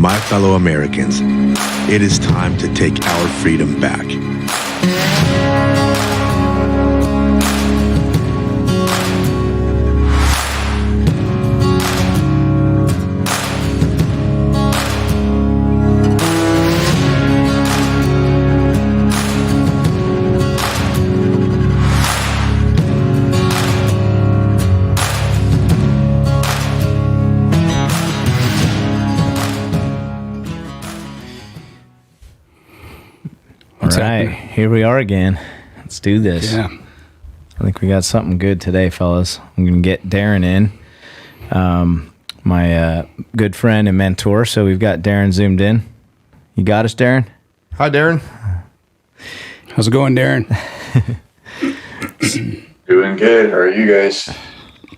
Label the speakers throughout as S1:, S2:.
S1: My fellow Americans, it is time to take our freedom back.
S2: Here we are again. Let's do this.
S3: Yeah.
S2: I think we got something good today, fellas. I'm going to get Darren in, my good friend and mentor. So we've got Darren zoomed in. You got us, Darren?
S4: Hi, Darren.
S3: How's it going, Darren?
S5: Doing good. How are you guys?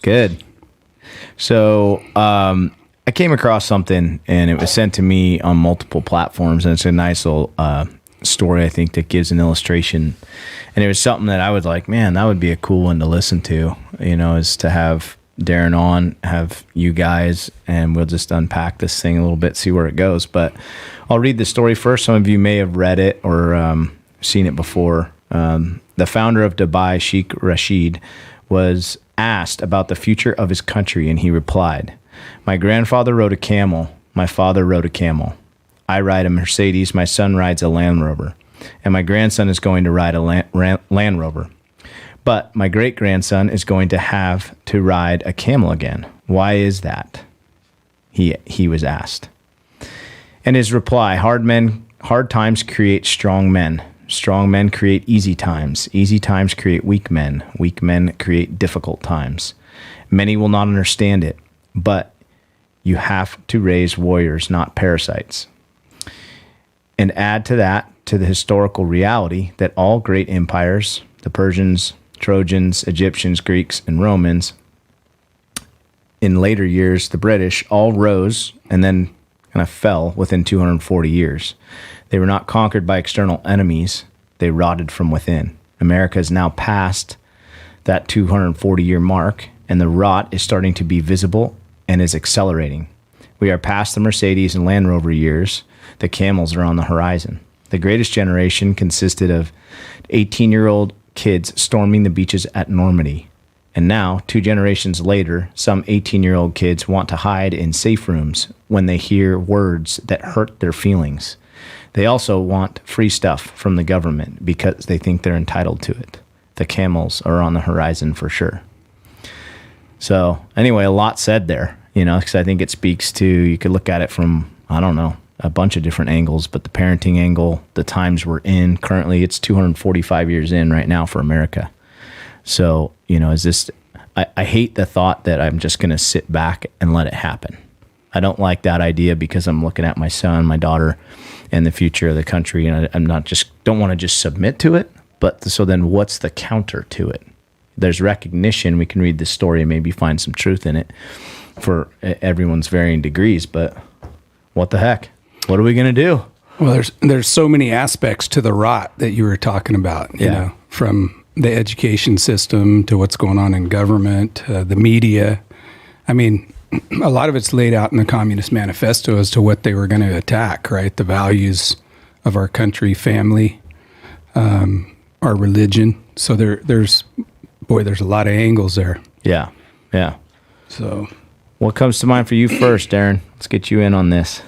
S2: Good. So I came across something, and it was sent to me on multiple platforms, and it's a nice little story, I think, that gives an illustration. And it was something that I was like, man, that would be a cool one to listen to, is to have Darren on, have you guys, and we'll just unpack this thing a little bit, see where it goes. But I'll read the story first. Some of you may have read it or seen it before. The founder of Dubai, Sheikh Rashid, was asked about the future of his country, and he replied, "My grandfather rode a camel. My father rode a camel. I ride a Mercedes, my son rides a Land Rover, and my grandson is going to ride a Land Rover. But my great-grandson is going to have to ride a camel again. Why is that?" He was asked. And his reply, hard times create strong men. Strong men create easy times. Easy times create weak men. Weak men create difficult times. Many will not understand it, but you have to raise warriors, not parasites. And add to that, to the historical reality that all great empires, the Persians, Trojans, Egyptians, Greeks, and Romans, in later years, the British, all rose and then kind of fell within 240 years. They were not conquered by external enemies. They rotted from within. America is now past that 240-year mark, and the rot is starting to be visible and is accelerating. We are past the Mercedes and Land Rover years. The camels are on the horizon. The greatest generation consisted of 18-year-old kids storming the beaches at Normandy. And now, 2 generations later, some 18-year-old kids want to hide in safe rooms when they hear words that hurt their feelings. They also want free stuff from the government because they think they're entitled to it. The camels are on the horizon for sure. So anyway, a lot said there, because I think it speaks to, you could look at it from, I don't know, a bunch of different angles, but the parenting angle, the times we're in currently, it's 245 years in right now for America. So, is this, I hate the thought that I'm just going to sit back and let it happen. I don't like that idea because I'm looking at my son, my daughter, and the future of the country, and I'm not just, don't want to just submit to it, but so then what's the counter to it? There's recognition. We can read this story and maybe find some truth in it for everyone's varying degrees, but what the heck? What are we going to do?
S3: Well, there's so many aspects to the rot that you were talking about, from the education system to what's going on in government, the media. I mean, a lot of it's laid out in the Communist Manifesto as to what they were going to attack, right? The values of our country, family, our religion. So there's a lot of angles there.
S2: Yeah.
S3: So
S2: what comes to mind for you first, Darren? Let's get you in on this.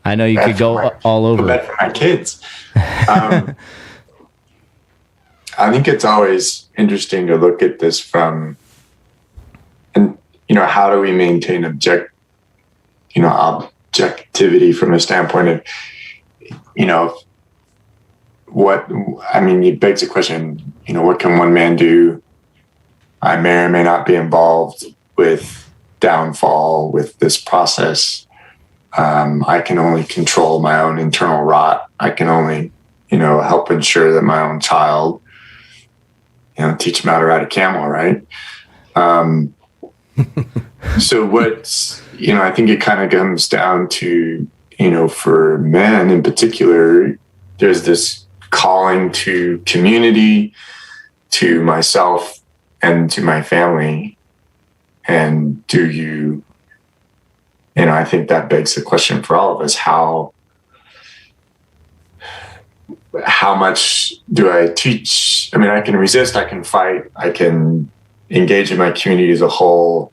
S2: I know you could go all over.
S5: Bad for my kids. I think it's always interesting to look at this from, and how do we maintain objectivity from a standpoint of, it begs the question, what can one man do? I may or may not be involved with downfall with this process. I can only control my own internal rot. I can only, help ensure that my own child, teach them how to ride a camel, right? So what's, I think it kind of comes down to, for men in particular, there's this calling to community, to myself, and to my family. And do you I think that begs the question for all of us: how much do I teach? I mean, I can resist, I can fight, I can engage in my community as a whole.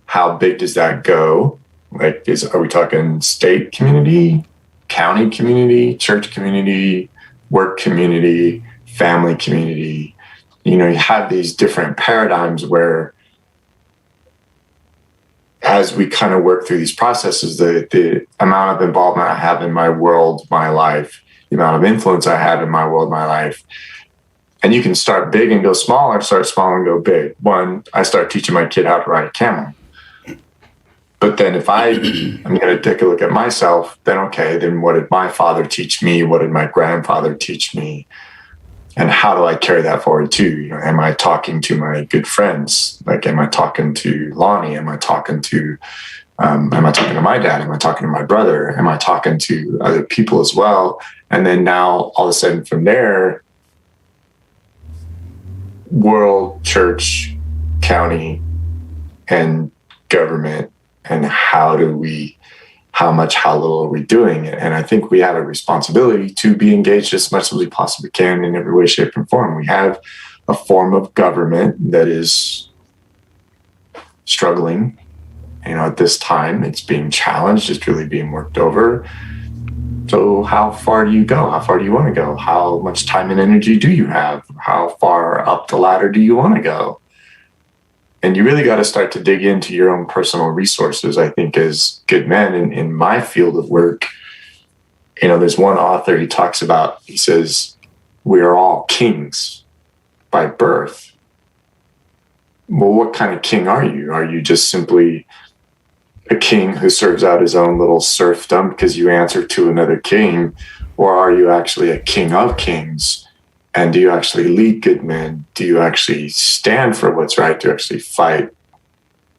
S5: How big does that go? Like, are we talking state community, county community, church community, work community, family community? You have these different paradigms where, as we kind of work through these processes, the amount of involvement I have in my world, my life, the amount of influence I have in my world, my life. And you can start big and go small, or start small and go big. One, I start teaching my kid how to ride a camel. But then if I'm going to take a look at myself, then okay, then what did my father teach me? What did my grandfather teach me? And how do I carry that forward too? Am I talking to my good friends? Like, am I talking to Lani? Am I talking to my dad? Am I talking to my brother? Am I talking to other people as well? And then now all of a sudden from there, world, church, county, and government, and how little are we doing it? And I think we have a responsibility to be engaged as much as we possibly can in every way, shape, and form. We have a form of government that is struggling. At this time, it's being challenged, it's really being worked over. So how far do you go? How far do you want to go? How much time and energy do you have? How far up the ladder do you want to go? And you really got to start to dig into your own personal resources, I think, as good men. In my field of work, there's one author, he says, we are all kings by birth. Well, what kind of king are you? Are you just simply a king who serves out his own little serfdom because you answer to another king? Or are you actually a king of kings? And do you actually lead good men? Do you actually stand for what's right? Do you actually fight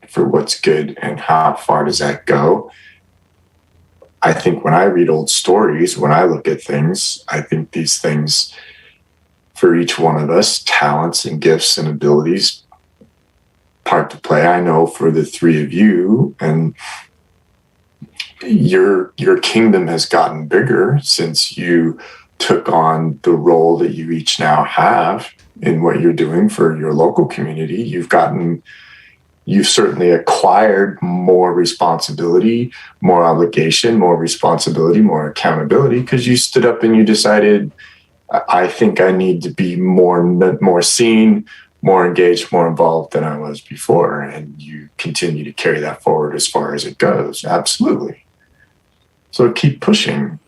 S5: for what's good? And how far does that go? I think when I read old stories, when I look at things, I think these things, for each one of us, talents and gifts and abilities, part to play. I know for the three of you, and your kingdom has gotten bigger since you took on the role that you each now have in what you're doing for your local community. You've certainly acquired more responsibility, more obligation, more responsibility, more accountability, because you stood up and you decided, I think I need to be more seen, more engaged, more involved than I was before. And you continue to carry that forward as far as it goes. Absolutely. So keep pushing.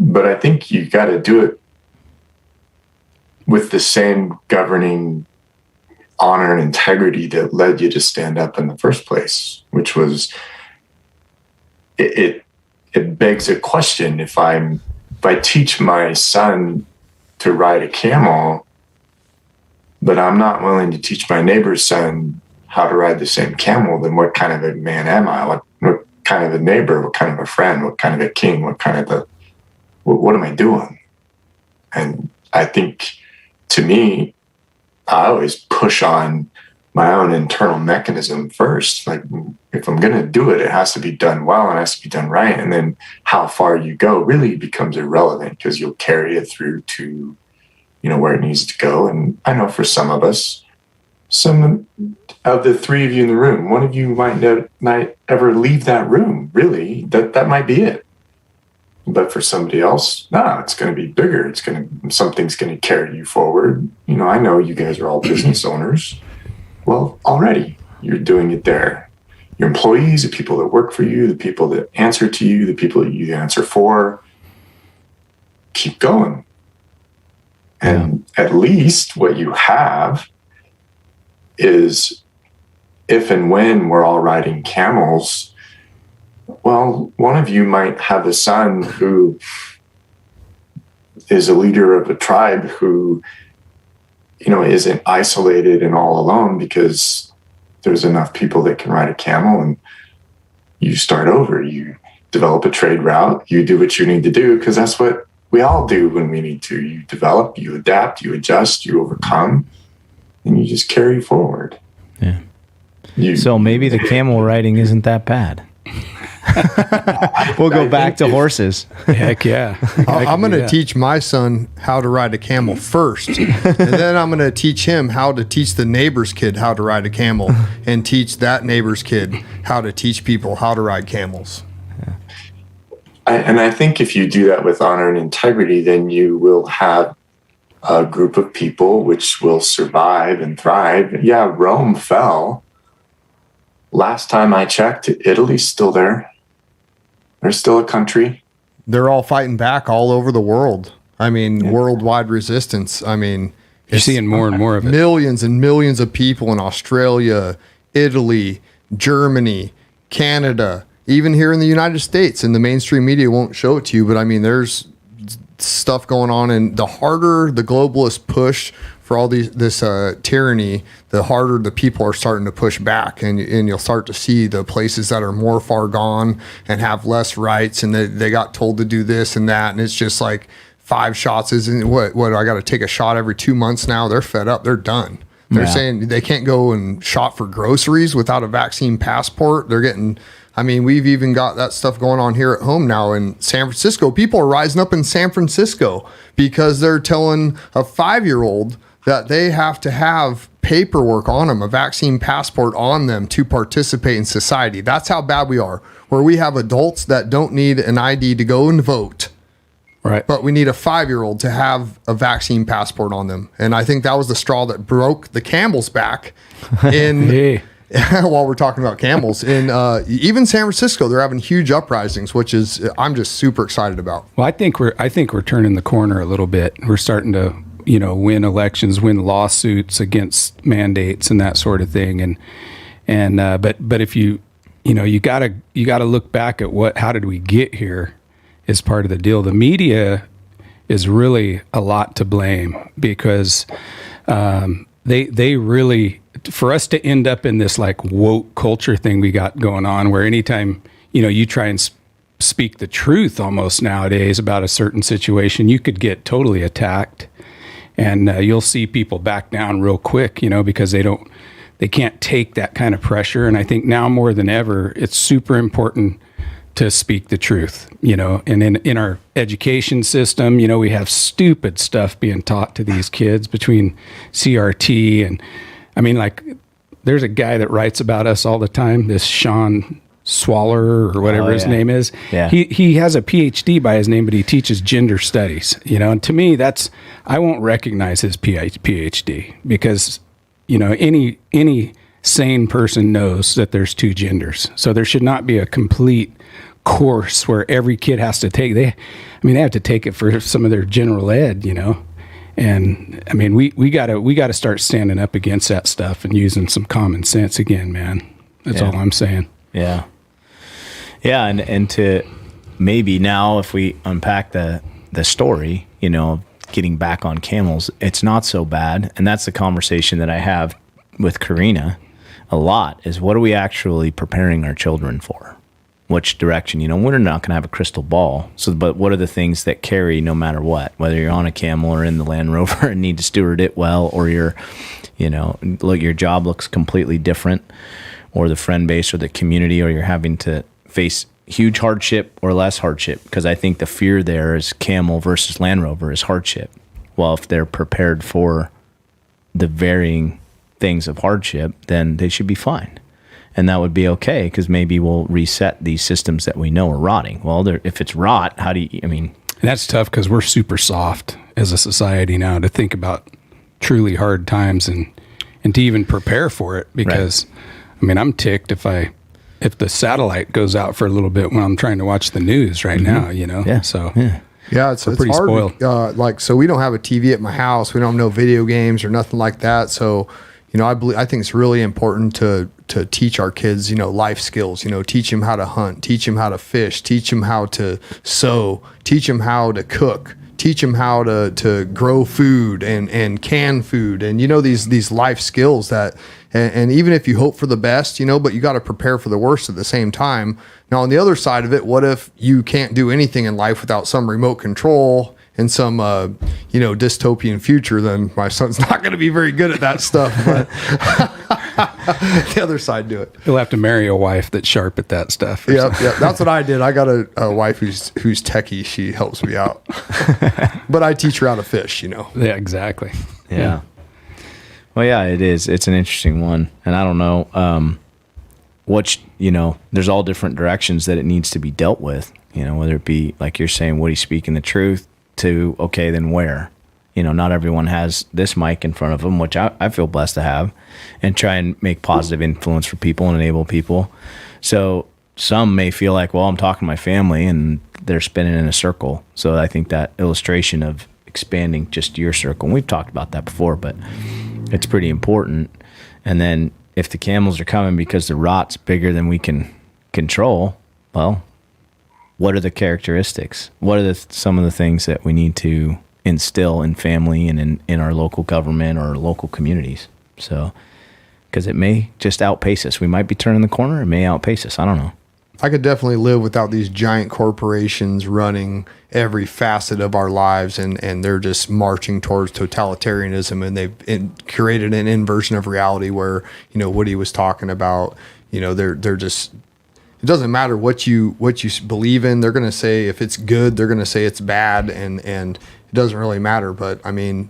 S5: But I think you got to do it with the same governing honor and integrity that led you to stand up in the first place, which was, it begs a question. If I teach my son to ride a camel, but I'm not willing to teach my neighbor's son how to ride the same camel, then what kind of a man am I? What kind of a neighbor? What kind of a friend? What kind of a king? What am I doing? And I think, to me, I always push on my own internal mechanism first. Like, if I'm going to do it, it has to be done well and it has to be done right. And then how far you go really becomes irrelevant, because you'll carry it through to, where it needs to go. And I know for some of us, some of the three of you in the room, one of you might ever leave that room. Really, that might be it. But for somebody else, it's going to be bigger. Something's going to carry you forward. I know you guys are all business owners. Well, already you're doing it there. Your employees, the people that work for you, the people that answer to you, the people that you answer for, keep going. And at least what you have is, if and when we're all riding camels, well, one of you might have a son who is a leader of a tribe who, isn't isolated and all alone, because there's enough people that can ride a camel, and you start over. You develop a trade route. You do what you need to do, because that's what we all do when we need to. You develop, you adapt, you adjust, you overcome, and you just carry forward.
S2: Yeah. So maybe the camel riding isn't that bad. We'll go back to horses.
S3: Heck yeah.
S4: I'm going to teach my son how to ride a camel first, and then I'm going to teach him how to teach the neighbor's kid how to ride a camel, and teach that neighbor's kid how to teach people how to ride camels.
S5: I think if you do that with honor and integrity, then you will have a group of people which will survive and thrive. Yeah, Rome fell. Last time I checked, Italy's still there. They're still a country.
S4: They're all fighting back all over the world. I mean, worldwide resistance. I mean,
S3: you're seeing more and more of it.
S4: Millions and millions of people in Australia, Italy, Germany, Canada, even here in the United States. And the mainstream media won't show it to you, but I mean, there's stuff going on. And the harder the globalists push for all this tyranny, the harder the people are starting to push back, and you'll start to see the places that are more far gone and have less rights, and they got told to do this and that, and it's just like 5 shots isn't what I got to take a shot every 2 months now. They're fed up. They're done. They're saying they can't go and shop for groceries without a vaccine passport. They're getting. I mean, we've even got that stuff going on here at home now in San Francisco. People are rising up in San Francisco because they're telling a 5-year-old that they have to have paperwork on them, a vaccine passport on them to participate in society. That's how bad we are, where we have adults that don't need an ID to go and vote.
S3: Right.
S4: But we need a 5-year-old to have a vaccine passport on them. And I think that was the straw that broke the camel's back in while we're talking about camels. In even San Francisco, they're having huge uprisings, which is I'm just super excited about.
S3: Well, I think we're turning the corner a little bit. We're starting to win elections, win lawsuits against mandates and that sort of thing. But if you gotta look back at how did we get here is part of the deal. The media is really a lot to blame because they really, for us to end up in this like woke culture thing we got going on, where anytime you try and speak the truth almost nowadays about a certain situation, you could get totally attacked. And you'll see people back down real quick, because they can't take that kind of pressure. And I think now more than ever, it's super important to speak the truth, and in our education system, we have stupid stuff being taught to these kids between CRT and, I mean, like there's a guy that writes about us all the time, this Sean Swaller or whatever his name is.
S2: Yeah.
S3: He has a PhD by his name, but he teaches gender studies, and to me I won't recognize his PhD because, any sane person knows that there's 2 genders. So there should not be a complete course where every kid has to take, they have to take it for some of their general ed, and I mean, we gotta start standing up against that stuff and using some common sense again, man. That's all I'm saying.
S2: Yeah. Yeah, and to maybe now if we unpack the story, getting back on camels, it's not so bad. And that's the conversation that I have with Karina a lot, is what are we actually preparing our children for? Which direction? We're not going to have a crystal ball. But what are the things that carry no matter what? Whether you're on a camel or in the Land Rover and need to steward it well, or your job looks completely different, or the friend base or the community, or you're having to face huge hardship or less hardship. Because I think the fear there is camel versus Land Rover is hardship. Well, if they're prepared for the varying things of hardship, then they should be fine. And that would be okay, because maybe we'll reset these systems that we know are rotting. Well, if it's rot, how do you, And
S3: that's tough because we're super soft as a society now to think about truly hard times and to even prepare for it, because right. I'm ticked if the satellite goes out for a little bit when I'm trying to watch the news right now,
S4: Yeah.
S3: So
S4: yeah, it's
S3: pretty
S4: hard.
S3: spoiled.
S4: So we don't have a TV at my house. We don't have no video games or nothing like that. So, I think it's really important to teach our kids, life skills, teach them how to hunt, teach them how to fish, teach them how to sew, teach them how to cook, teach them how to grow food and can food. And, these life skills that, and even if you hope for the best, but you got to prepare for the worst at the same time. Now, on the other side of it, what if you can't do anything in life without some remote control and some, dystopian future? Then my son's not going to be very good at that stuff. But The other side do it.
S3: You'll have to marry a wife that's sharp at that stuff.
S4: Yeah, that's what I did. I got a wife who's techie. She helps me out, but I teach her how to fish.
S3: Yeah, exactly.
S2: Yeah. Well, yeah, it is. It's an interesting one, and I don't know. There's all different directions that it needs to be dealt with. Whether it be like you're saying, Woody speaking the truth to, okay, then where? Not everyone has this mic in front of them, which I feel blessed to have, and try and make positive influence for people and enable people. So some may feel like, well, I'm talking to my family, and they're spinning in a circle. So I think that illustration of expanding just your circle, and we've talked about that before, but it's pretty important. And then if the camels are coming because the rot's bigger than we can control, well, what are the characteristics? What are some of the things that we need to instill in family and in our local government or local communities? So, because it may just outpace us. We might be turning the corner. It may outpace us. I don't know.
S4: I could definitely live without these giant corporations running every facet of our lives, and they're just marching towards totalitarianism, and they've created an inversion of reality where, Woody was talking about, they're just, it doesn't matter what you believe in. They're going to say if it's good, they're going to say it's bad, and it doesn't really matter. But I mean,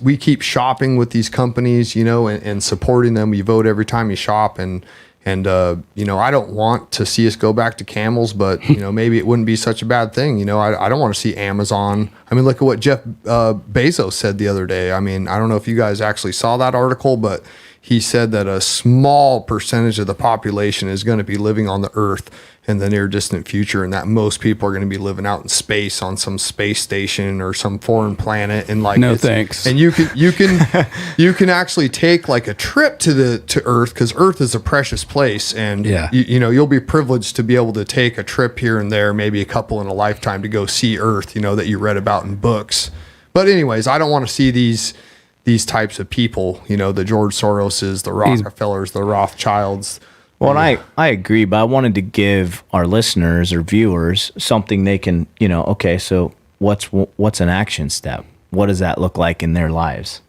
S4: we keep shopping with these companies, and supporting them. You vote every time you shop, and I don't want to see us go back to camels, but maybe it wouldn't be such a bad thing. I don't want to see Amazon. I mean, look at what Jeff Bezos said the other day. I mean, I don't know if you guys actually saw that article, but he said that a small percentage of the population is going to be living on the earth in the near distant future, and that most people are going to be living out in space on some space station or some foreign planet. And
S3: no thanks.
S4: And you can actually take like a trip to Earth, because Earth is a precious place, and you'll be privileged to be able to take a trip here and there, maybe a couple in a lifetime, to go see Earth, that you read about in books. But anyways, I don't want to see these types of people, the George Soroses, the Rockefellers, the Rothschilds.
S2: Well, and I agree, but I wanted to give our listeners or viewers something they can, okay, so what's an action step? What does that look like in their lives?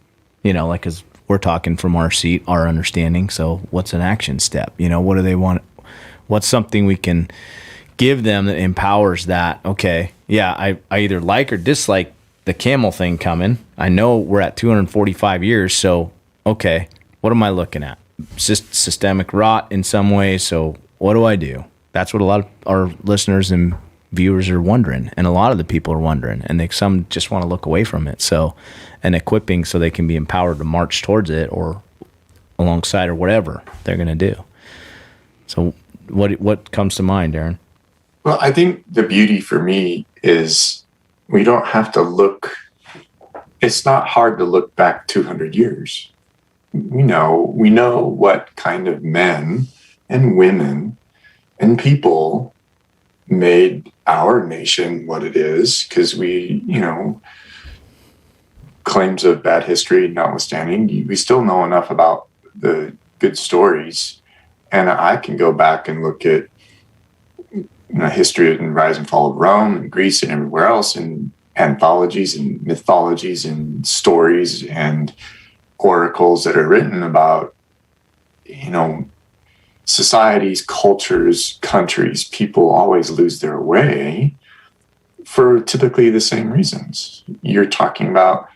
S2: Like, as we're talking from our seat, our understanding. So what's an action step? What do they want? What's something we can give them that empowers that? Okay, yeah, I either like or dislike the camel thing coming. I know we're at 245 years, so okay, what am I looking at? Systemic rot in some ways, so what do I do? That's what a lot of our listeners and viewers are wondering, and a lot of the people are wondering, and some just want to look away from it. So, and equipping so they can be empowered to march towards it or alongside or whatever they're going to do. So what comes to mind, Darren?
S5: Well, I think the beauty for me is we don't have to look. It's not hard to look back 200 years. We know what kind of men and women and people made our nation what it is, because we, claims of bad history notwithstanding, we still know enough about the good stories. And I can go back and look at history and rise and fall of Rome and Greece and everywhere else, and anthologies and mythologies and stories and oracles that are written about, societies, cultures, countries. People always lose their way for typically the same reasons. You're talking about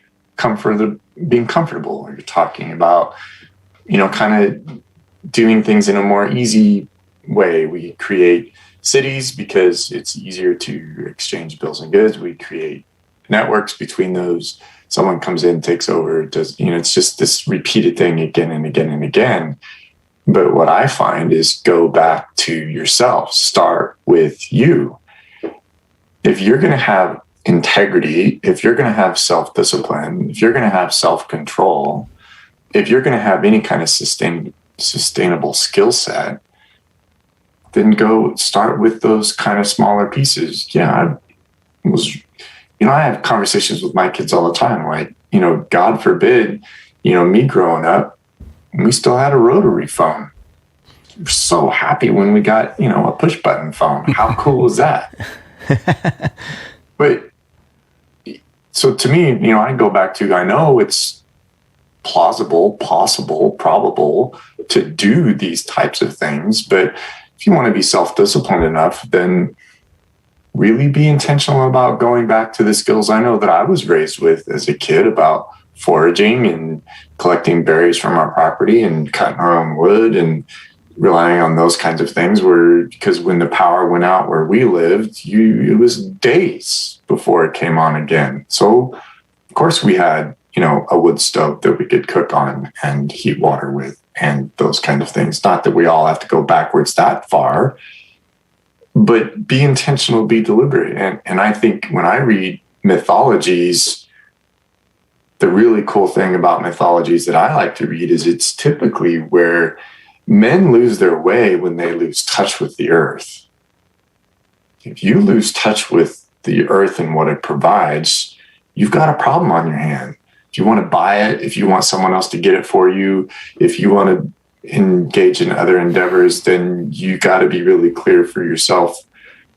S5: being comfortable, or you're talking about, kind of doing things in a more easy way. We create cities because it's easier to exchange bills and goods. We create networks between those. Someone comes in, takes over, it's just this repeated thing again and again and again. But what I find is go back to yourself. Start with you. If you're going to have integrity, if you're going to have self-discipline, if you're going to have self-control, if you're going to have any kind of sustainable skill set, then go start with those kind of smaller pieces. Yeah, I have conversations with my kids all the time. Like, God forbid, me growing up, we still had a rotary phone. We're so happy when we got, a push button phone. How cool is that? But so to me, I go back to, I know it's plausible, possible, probable, to do these types of things. But if you want to be self-disciplined enough, then really be intentional about going back to the skills I know that I was raised with as a kid about foraging and collecting berries from our property and cutting our own wood and relying on those kinds of things, because when the power went out where we lived, it was days before it came on again. So of course we had, a wood stove that we could cook on and heat water with and those kind of things. Not that we all have to go backwards that far, but be intentional, be deliberate. And I think when I read mythologies, the really cool thing about mythologies that I like to read is it's typically where men lose their way when they lose touch with the earth. If you lose touch with the earth and what it provides, you've got a problem on your hand. If you want to buy it, if you want someone else to get it for you, if you want to engage in other endeavors, then you got to be really clear for yourself.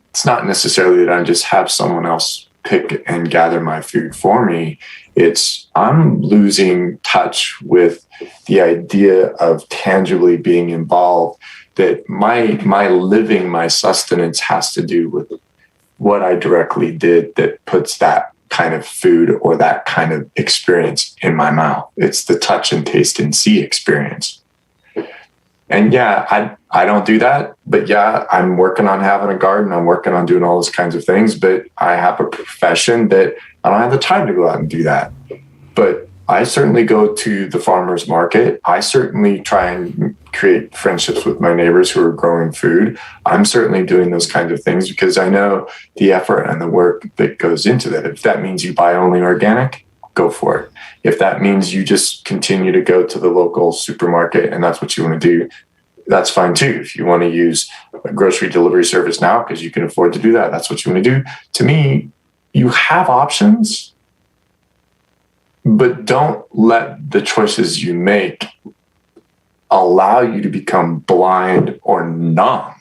S5: It's not necessarily that I just have someone else pick and gather my food for me. It's I'm losing touch with the idea of tangibly being involved, that my living, my sustenance has to do with what I directly did that puts that kind of food or that kind of experience in my mouth. It's the touch and taste and see experience. And yeah, I don't do that, but yeah, I'm working on having a garden. I'm working on doing all those kinds of things, but I have a profession that I don't have the time to go out and do that. But I certainly go to the farmer's market. I certainly try and create friendships with my neighbors who are growing food. I'm certainly doing those kinds of things because I know the effort and the work that goes into that. If that means you buy only organic, go for it. If that means you just continue to go to the local supermarket and that's what you want to do, that's fine too. If you want to use a grocery delivery service now because you can afford to do that, that's what you want to do. To me, you have options, but don't let the choices you make allow you to become blind or numb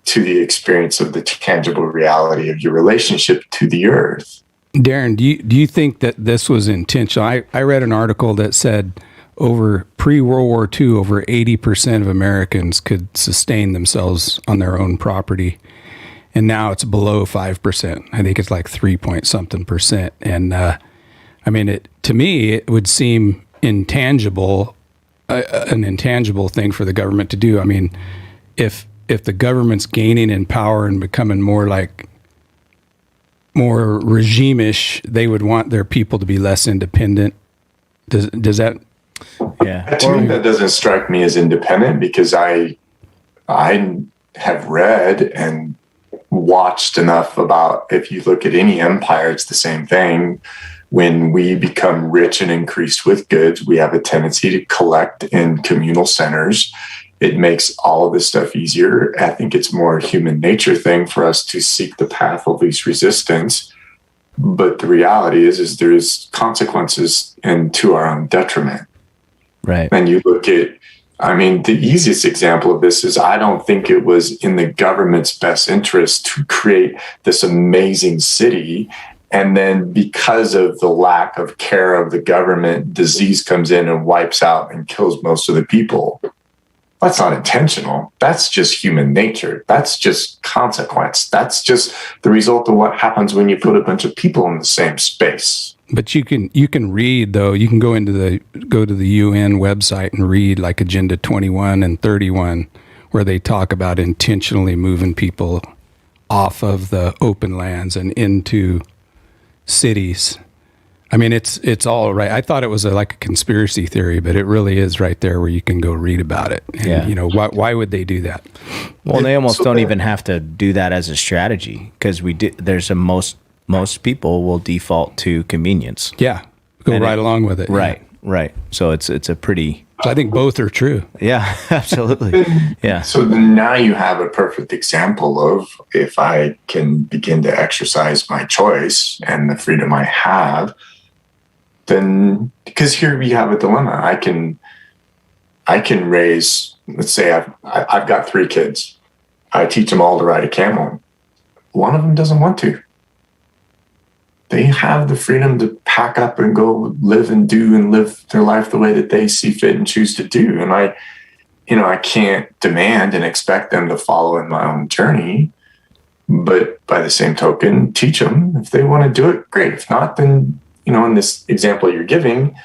S5: to the experience of the tangible reality of your relationship to the earth.
S3: Darren, do you think that this was intentional? I read an article that said over pre-World War II, over 80% of Americans could sustain themselves on their own property. And now it's below 5%. I think it's like 3-point-something%. And to me, it would seem intangible, an intangible thing for the government to do. I mean, if the government's gaining in power and becoming more regime-ish, they would want their people to be less independent. Does that?
S5: Yeah. To me, that doesn't strike me as independent because I have read and watched enough about, if you look at any empire, it's the same thing. When we become rich and increased with goods, we have a tendency to collect in communal centers. It makes all of this stuff easier. I think it's more a human nature thing for us to seek the path of least resistance. But the reality is there's consequences and to our own detriment.
S2: Right.
S5: And you look at, the easiest example of this is I don't think it was in the government's best interest to create this amazing city. And then because of the lack of care of the government, disease comes in and wipes out and kills most of the people. That's not intentional. That's just human nature. That's just consequence. That's just the result of what happens when you put a bunch of people in the same space.
S3: But you can read, though. You can go to the UN website and read like Agenda 21 and 31, where they talk about intentionally moving people off of the open lands and into cities. I mean, it's all right. I thought it was like a conspiracy theory, but it really is right there where you can go read about it. And, why would they do that?
S2: Well, they almost don't even have to do that as a strategy because there's most people will default to convenience.
S3: Yeah, go right along with it.
S2: Right, yeah. Right. So it's a pretty.
S3: So I think both are true.
S2: Yeah, absolutely. Yeah.
S5: So then now you have a perfect example of if I can begin to exercise my choice and the freedom I have. Then, because here we have a dilemma. I can raise, let's say I've got 3 kids. I teach them all to ride a camel. One of them doesn't want to. They have the freedom to pack up and go live and live their life the way that they see fit and choose to do. And I can't demand and expect them to follow in my own journey. But by the same token, teach them. If they want to do it, great. If not, then, in this example you're giving,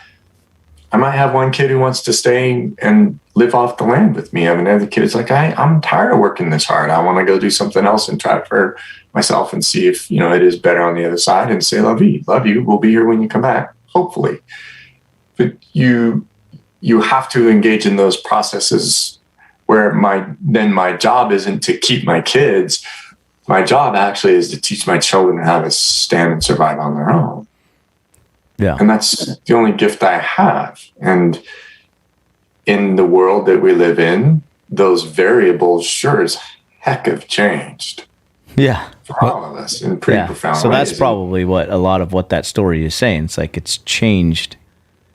S5: I might have one kid who wants to stay and live off the land with me. I mean, another kid is like, I'm tired of working this hard. I want to go do something else and try it for myself and see if, it is better on the other side, and say, love you. We'll be here when you come back, hopefully. But you have to engage in those processes where my job isn't to keep my kids. My job actually is to teach my children how to stand and survive on their own.
S2: Yeah.
S5: And that's the only gift I have. And in the world that we live in, those variables sure as heck have changed.
S2: Yeah.
S5: For all of us in pretty profound ways.
S2: So that's probably what a lot of what that story is saying. It's like it's changed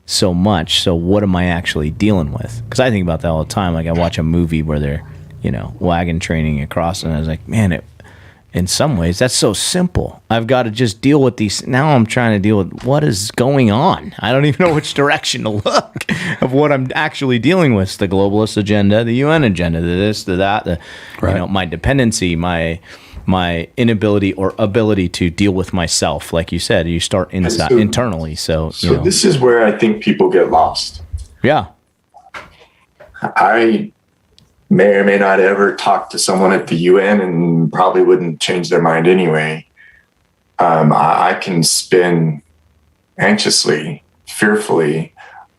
S2: so much. So what am I actually dealing with? Because I think about that all the time. Like I watch a movie where they're, wagon training across, and I was like, man, in some ways, that's so simple. I've got to just deal with these. Now I'm trying to deal with what is going on. I don't even know which direction to look of what I'm actually dealing with. The globalist agenda, the UN agenda, the this, the that, my dependency, my inability or ability to deal with myself. Like you said, you start internally. So
S5: this is where I think people get lost.
S2: Yeah.
S5: I may or may not ever talk to someone at the UN and probably wouldn't change their mind anyway. I can spin anxiously, fearfully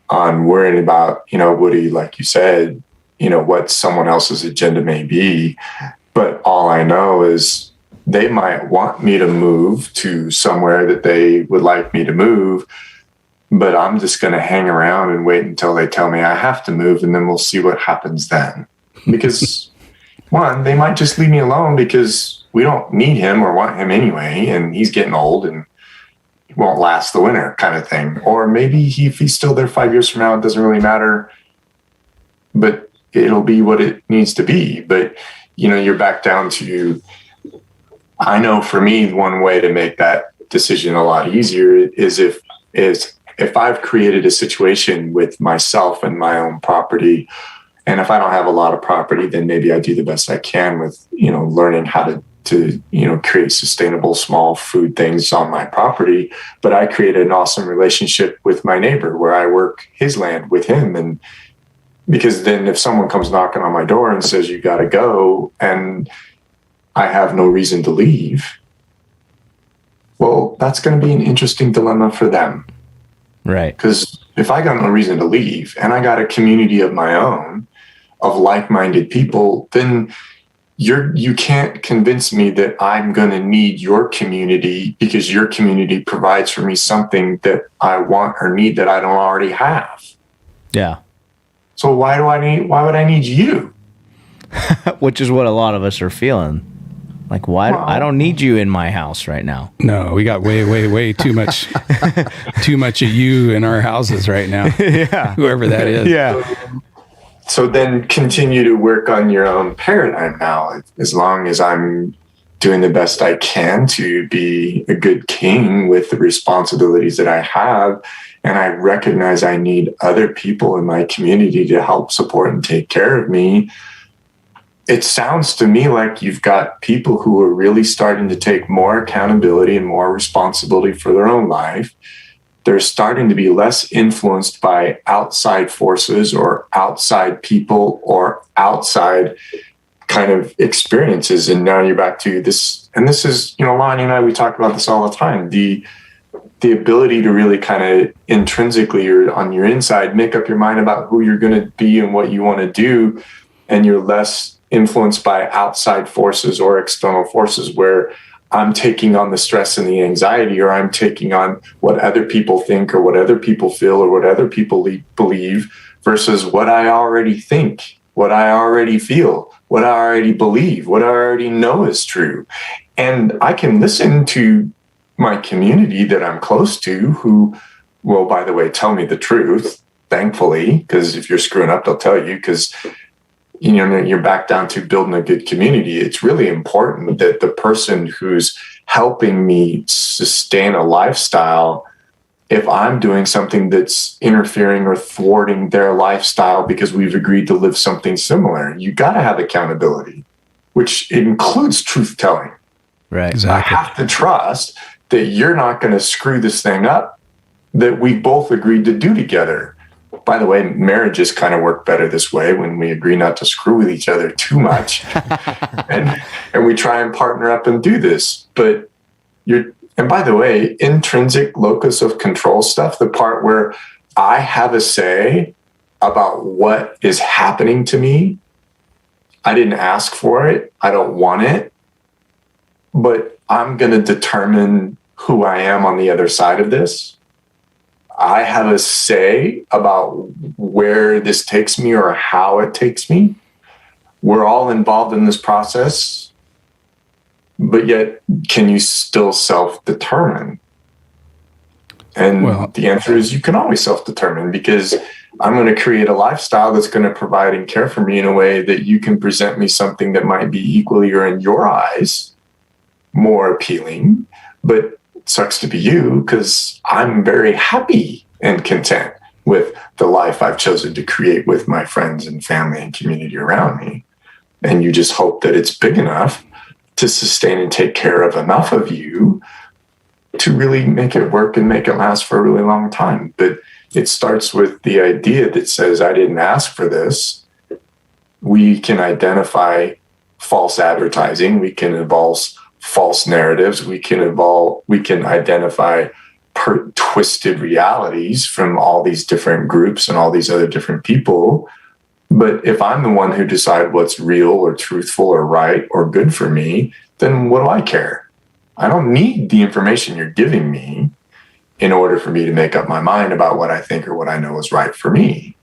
S5: on worrying about, Woody, like you said, what someone else's agenda may be. But all I know is they might want me to move to somewhere that they would like me to move, but I'm just going to hang around and wait until they tell me I have to move, and then we'll see what happens then. Because one, they might just leave me alone because we don't need him or want him anyway, and he's getting old and he won't last the winter kind of thing. Or maybe if he's still there 5 years from now, it doesn't really matter, but it'll be what it needs to be. But, you're back down to, I know for me, one way to make that decision a lot easier is if I've created a situation with myself and my own property. And if I don't have a lot of property, then maybe I do the best I can with, learning how to create sustainable small food things on my property. But I created an awesome relationship with my neighbor where I work his land with him. And because then if someone comes knocking on my door and says, you got to go, and I have no reason to leave, well, that's going to be an interesting dilemma for them.
S2: Right.
S5: Because if I got no reason to leave and I got a community of my own, of like-minded people, then you can't convince me that I'm going to need your community because your community provides for me something that I want or need that I don't already have.
S2: Yeah.
S5: So why would I need you?
S2: Which is what a lot of us are feeling. Like, why? Well, I don't need you in my house right now.
S3: No, we got way too much, too much of you in our houses right now.
S2: Yeah.
S3: Whoever that is.
S2: Yeah.
S5: So then continue to work on your own paradigm now, as long as I'm doing the best I can to be a good king with the responsibilities that I have. And I recognize I need other people in my community to help support and take care of me. It sounds to me like you've got people who are really starting to take more accountability and more responsibility for their own life. They're starting to be less influenced by outside forces or outside people or outside kind of experiences. And now you're back to this. And this is, Lani and I, we talk about this all the time. The ability to really kind of intrinsically or on your inside, make up your mind about who you're going to be and what you want to do. And you're less influenced by outside forces or external forces where I'm taking on the stress and the anxiety, or I'm taking on what other people think or what other people feel or what other people believe versus what I already think, what I already feel, what I already believe, what I already know is true. And I can listen to my community that I'm close to who will, by the way, tell me the truth, thankfully, because if you're screwing up, they'll tell you, because you're back down to building a good community. It's really important that the person who's helping me sustain a lifestyle if I'm doing something that's interfering or thwarting their lifestyle because we've agreed to live something similar. You got to have accountability, which includes truth telling.
S2: Right.
S3: Exactly.
S5: I have to trust that you're not going to screw this thing up that we both agreed to do together. By the way, marriages kind of work better this way when we agree not to screw with each other too much. and we try and partner up and do this. But and by the way, intrinsic locus of control stuff, the part where I have a say about what is happening to me, I didn't ask for it. I don't want it. But I'm going to determine who I am on the other side of this. I have a say about where this takes me or how it takes me. We're all involved in this process, but yet can you still self-determine? And the answer is you can always self-determine, because I'm going to create a lifestyle that's going to provide and care for me in a way that you can present me something that might be equally, or in your eyes, more appealing, but sucks to be you, because I'm very happy and content with the life I've chosen to create with my friends and family and community around me. And you just hope that it's big enough to sustain and take care of enough of you to really make it work and make it last for a really long time. But it starts with the idea that says, I didn't ask for this. We can identify false advertising. We can evolve false narratives. We can identify twisted realities from all these different groups and all these other different people. But if I'm the one who decides what's real or truthful or right or good for me, then what do I care? I don't need the information you're giving me in order for me to make up my mind about what I think or what I know is right for me.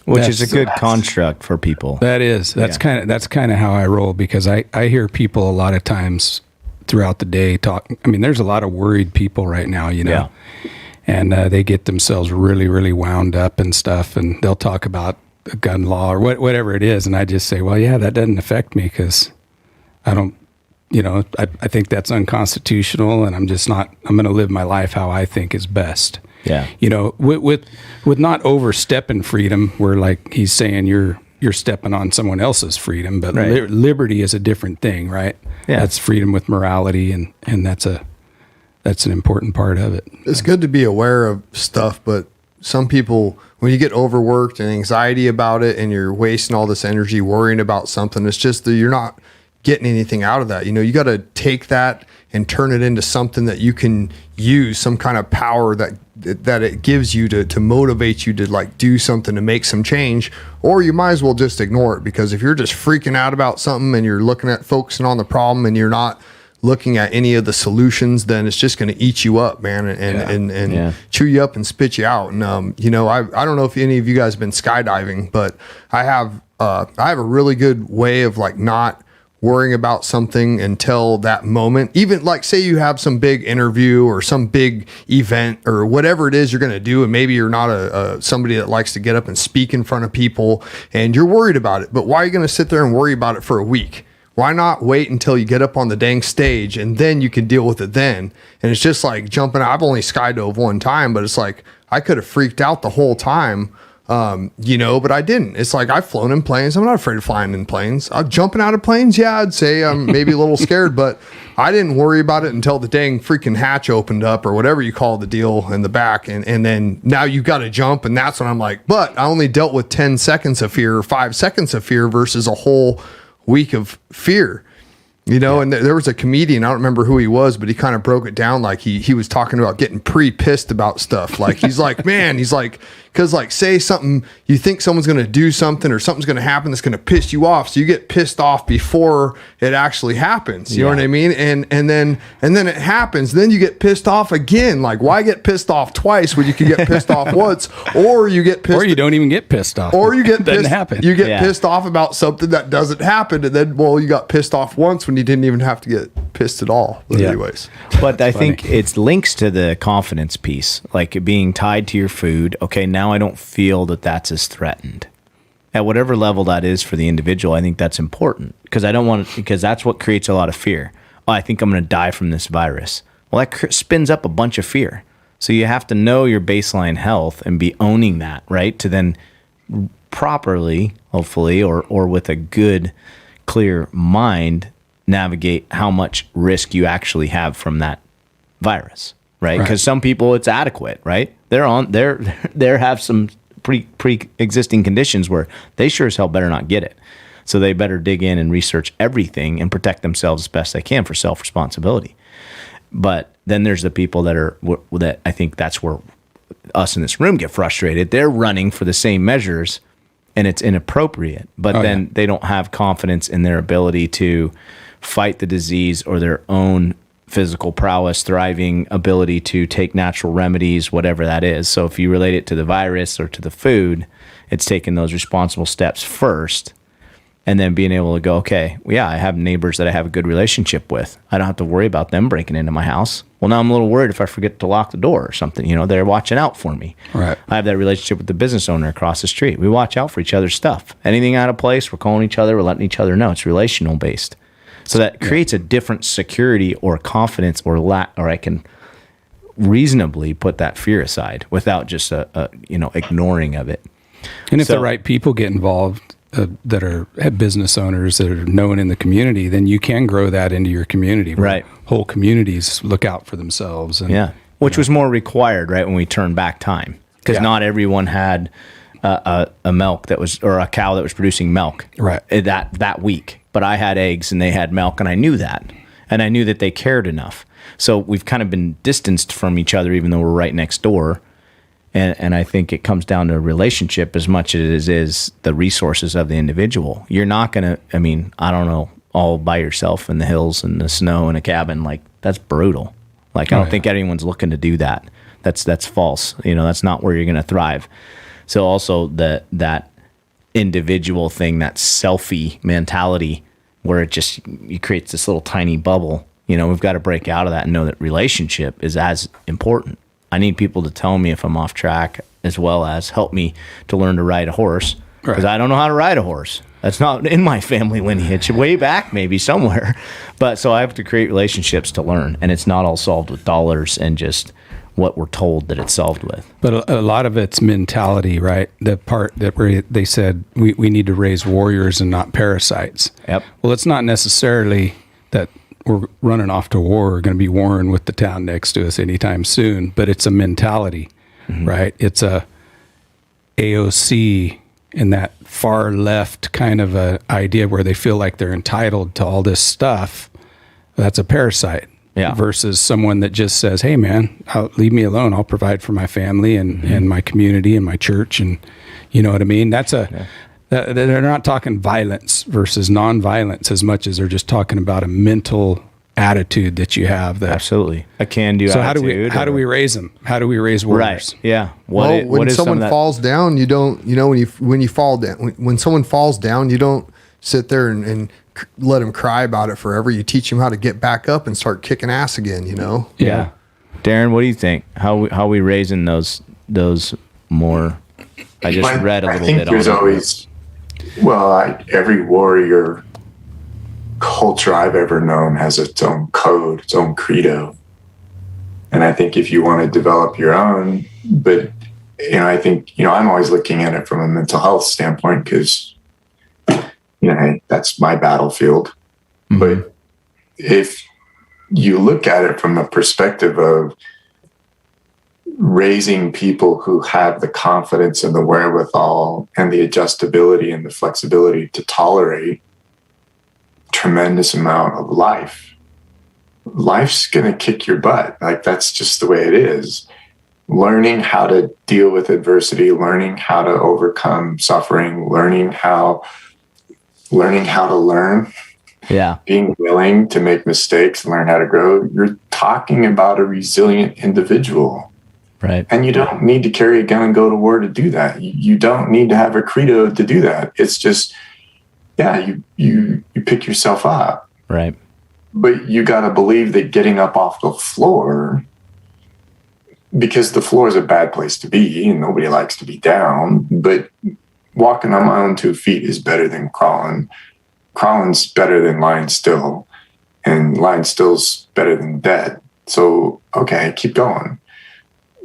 S2: Which is a good construct for people.
S3: That's kind of how I roll, because I hear people a lot of times throughout the day talk. I mean, there's a lot of worried people right now, and they get themselves really, really wound up and stuff, and they'll talk about a gun law or whatever it is. And I just say, well, yeah, that doesn't affect me, because I don't, I think that's unconstitutional, and I'm going to live my life how I think is best.
S2: Yeah.
S3: With not overstepping freedom, where like he's saying you're stepping on someone else's freedom, but
S2: right.
S3: Liberty is a different thing, right?
S2: Yeah.
S3: That's freedom with morality, and that's an important part of it.
S4: It's good to be aware of stuff, but some people, when you get overworked and anxiety about it, and you're wasting all this energy worrying about something, it's just that you're not getting anything out of that. You got to take that and turn it into something that you can use, some kind of power that it gives you to motivate you to like do something, to make some change. Or you might as well just ignore it, because if you're just freaking out about something and you're looking at focusing on the problem and you're not looking at any of the solutions, then it's just going to eat you up, man, and chew you up and spit you out. And I don't know if any of you guys have been skydiving, but I have a really good way of like not worrying about something until that moment. Even like, say you have some big interview or some big event or whatever it is you're going to do, and maybe you're not somebody that likes to get up and speak in front of people, and you're worried about it. But why are you going to sit there and worry about it for a week? Why not wait until you get up on the dang stage, and then you can deal with it then? And it's just like jumping. I've only skydove one time, but it's like I could have freaked out the whole time. But I didn't. It's like I've flown in planes. I'm not afraid of flying in planes. I'm jumping out of planes. Yeah, I'd say I'm maybe a little scared, but I didn't worry about it until the dang freaking hatch opened up, or whatever you call the deal in the back. And then now you got to jump. And that's when I'm like, but I only dealt with 10 seconds of fear or 5 seconds of fear versus a whole week of fear. And there was a comedian, I don't remember who he was, but he kind of broke it down. Like he was talking about getting pissed about stuff. Like he's like, man, he's like, because like say something, you think someone's going to do something or something's going to happen that's going to piss you off. So you get pissed off before it actually happens. You know what I mean? And then it happens. Then you get pissed off again. Like why get pissed off twice when you can get pissed off once, or you get pissed,
S3: or you don't even get pissed off,
S4: or you get
S3: doesn't
S4: pissed,
S3: happen.
S4: You get pissed off about something that doesn't happen. And then, you got pissed off once when you didn't even have to get pissed at all. But anyways,
S2: but I think it links to the confidence piece, like it being tied to your food. Okay, now I don't feel that that's as threatened. At whatever level that is for the individual, I think that's important, because because that's what creates a lot of fear. Oh, I think I'm going to die from this virus. Well, that spins up a bunch of fear. So you have to know your baseline health and be owning that, right? To then properly, hopefully, or with a good, clear mind, navigate how much risk you actually have from that virus, right? Because some people it's adequate, right? They have some pre-existing conditions where they sure as hell better not get it. So they better dig in and research everything and protect themselves as best they can for self-responsibility. But then there's the people that I think that's where us in this room get frustrated. They're running for the same measures and it's inappropriate, but they don't have confidence in their ability to fight the disease or their own physical prowess, thriving ability to take natural remedies, whatever that is. So if you relate it to the virus or to the food, it's taking those responsible steps first and then being able to go, okay, well, yeah, I have neighbors that I have a good relationship with. I don't have to worry about them breaking into my house. Well, now I'm a little worried if I forget to lock the door or something. You know, they're watching out for me.
S3: Right.
S2: I have that relationship with the business owner across the street. We watch out for each other's stuff. Anything out of place, we're calling each other, we're letting each other know. It's relational based. So that creates a different security or confidence or I can reasonably put that fear aside without just ignoring of it.
S3: And if the right people get involved that are business owners that are known in the community, then you can grow that into your community.
S2: Right.
S3: Whole communities look out for themselves. And,
S2: which was more required, right, when we turned back time. Because not everyone had a milk that was, or a cow that was producing milk that week. But I had eggs and they had milk, and I knew that. And I knew that they cared enough. So we've kind of been distanced from each other, even though we're right next door. And I think it comes down to a relationship as much as it is the resources of the individual. You're not going to, I don't know, all by yourself in the hills and the snow in a cabin. Like, that's brutal. Like, I don't think anyone's looking to do that. That's false. You know, that's not where you're going to thrive. So also that individual thing, that selfie mentality where it creates this little tiny bubble. You know, we've got to break out of that and know that relationship is as important. I need people to tell me if I'm off track, as well as help me to learn to ride a horse, because I don't know how to ride a horse. That's not in my family lineage, way back maybe somewhere. But so I have to create relationships to learn, and it's not all solved with dollars and just what we're told that it's solved with.
S3: But a lot of it's mentality, right? The part that where they said we need to raise warriors and not parasites.
S2: Yep.
S3: Well, it's not necessarily that we're running off to war. We're going to be warring with the town next to us anytime soon, but it's a mentality, right? It's a AOC in that far left kind of a idea where they feel like they're entitled to all this stuff. That's a parasite.
S2: Yeah.
S3: Versus someone that just says, hey man, leave me alone. I'll provide for my family and my community and my church. And you know what I mean? They're not talking violence versus nonviolence as much as they're just talking about a mental attitude that you have.
S2: Absolutely. A can-do
S3: so
S2: attitude.
S3: how do we raise them? How do we raise warriors?
S2: Right. Yeah.
S4: When someone falls down, you don't, when you fall down, when someone falls down, you don't sit there and let them cry about it forever. You teach them how to get back up and start kicking ass again,
S2: Yeah. Darren, what do you think? How we raising those more? I just read a little bit on it.
S5: I think there's always, every warrior culture I've ever known has its own code, its own credo. And I think if you want to develop your own, but, I think, I'm always looking at it from a mental health standpoint because, that's my battlefield. Mm-hmm. But if you look at it from the perspective of raising people who have the confidence and the wherewithal and the adjustability and the flexibility to tolerate tremendous amount of life's going to kick your butt. Like, that's just the way it is. Learning how to deal with adversity, learning how to overcome suffering, learning how to learn.
S2: Yeah.
S5: Being willing to make mistakes, learn how to grow. You're talking about a resilient individual.
S2: Right.
S5: And you don't need to carry a gun and go to war to do that. You don't need to have a credo to do that. It's just, you pick yourself up.
S2: Right.
S5: But you got to believe that getting up off the floor, because the floor is a bad place to be and nobody likes to be down, but walking on my own 2 feet is better than crawling. Crawling's better than lying still, and lying still's better than dead. So, okay, keep going.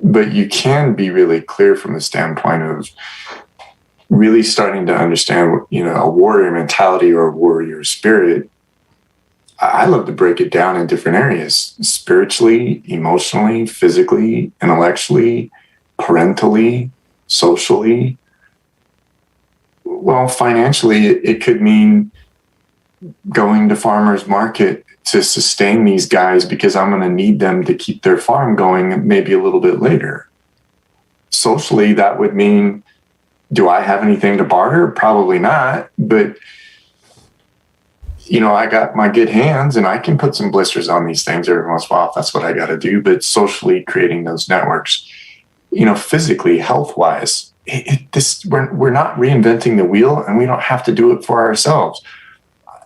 S5: but you can be really clear from the standpoint of really starting to understand, a warrior mentality or a warrior spirit. I love to break it down in different areas: spiritually, emotionally, physically, intellectually, parentally, socially. Well, financially, it could mean going to farmers market to sustain these guys because I'm going to need them to keep their farm going maybe a little bit later. Socially, that would mean, do I have anything to barter? Probably not. But, I got my good hands and I can put some blisters on these things every once in a while if that's what I got to do. But socially, creating those networks, physically, health-wise, we're not reinventing the wheel, and we don't have to do it for ourselves.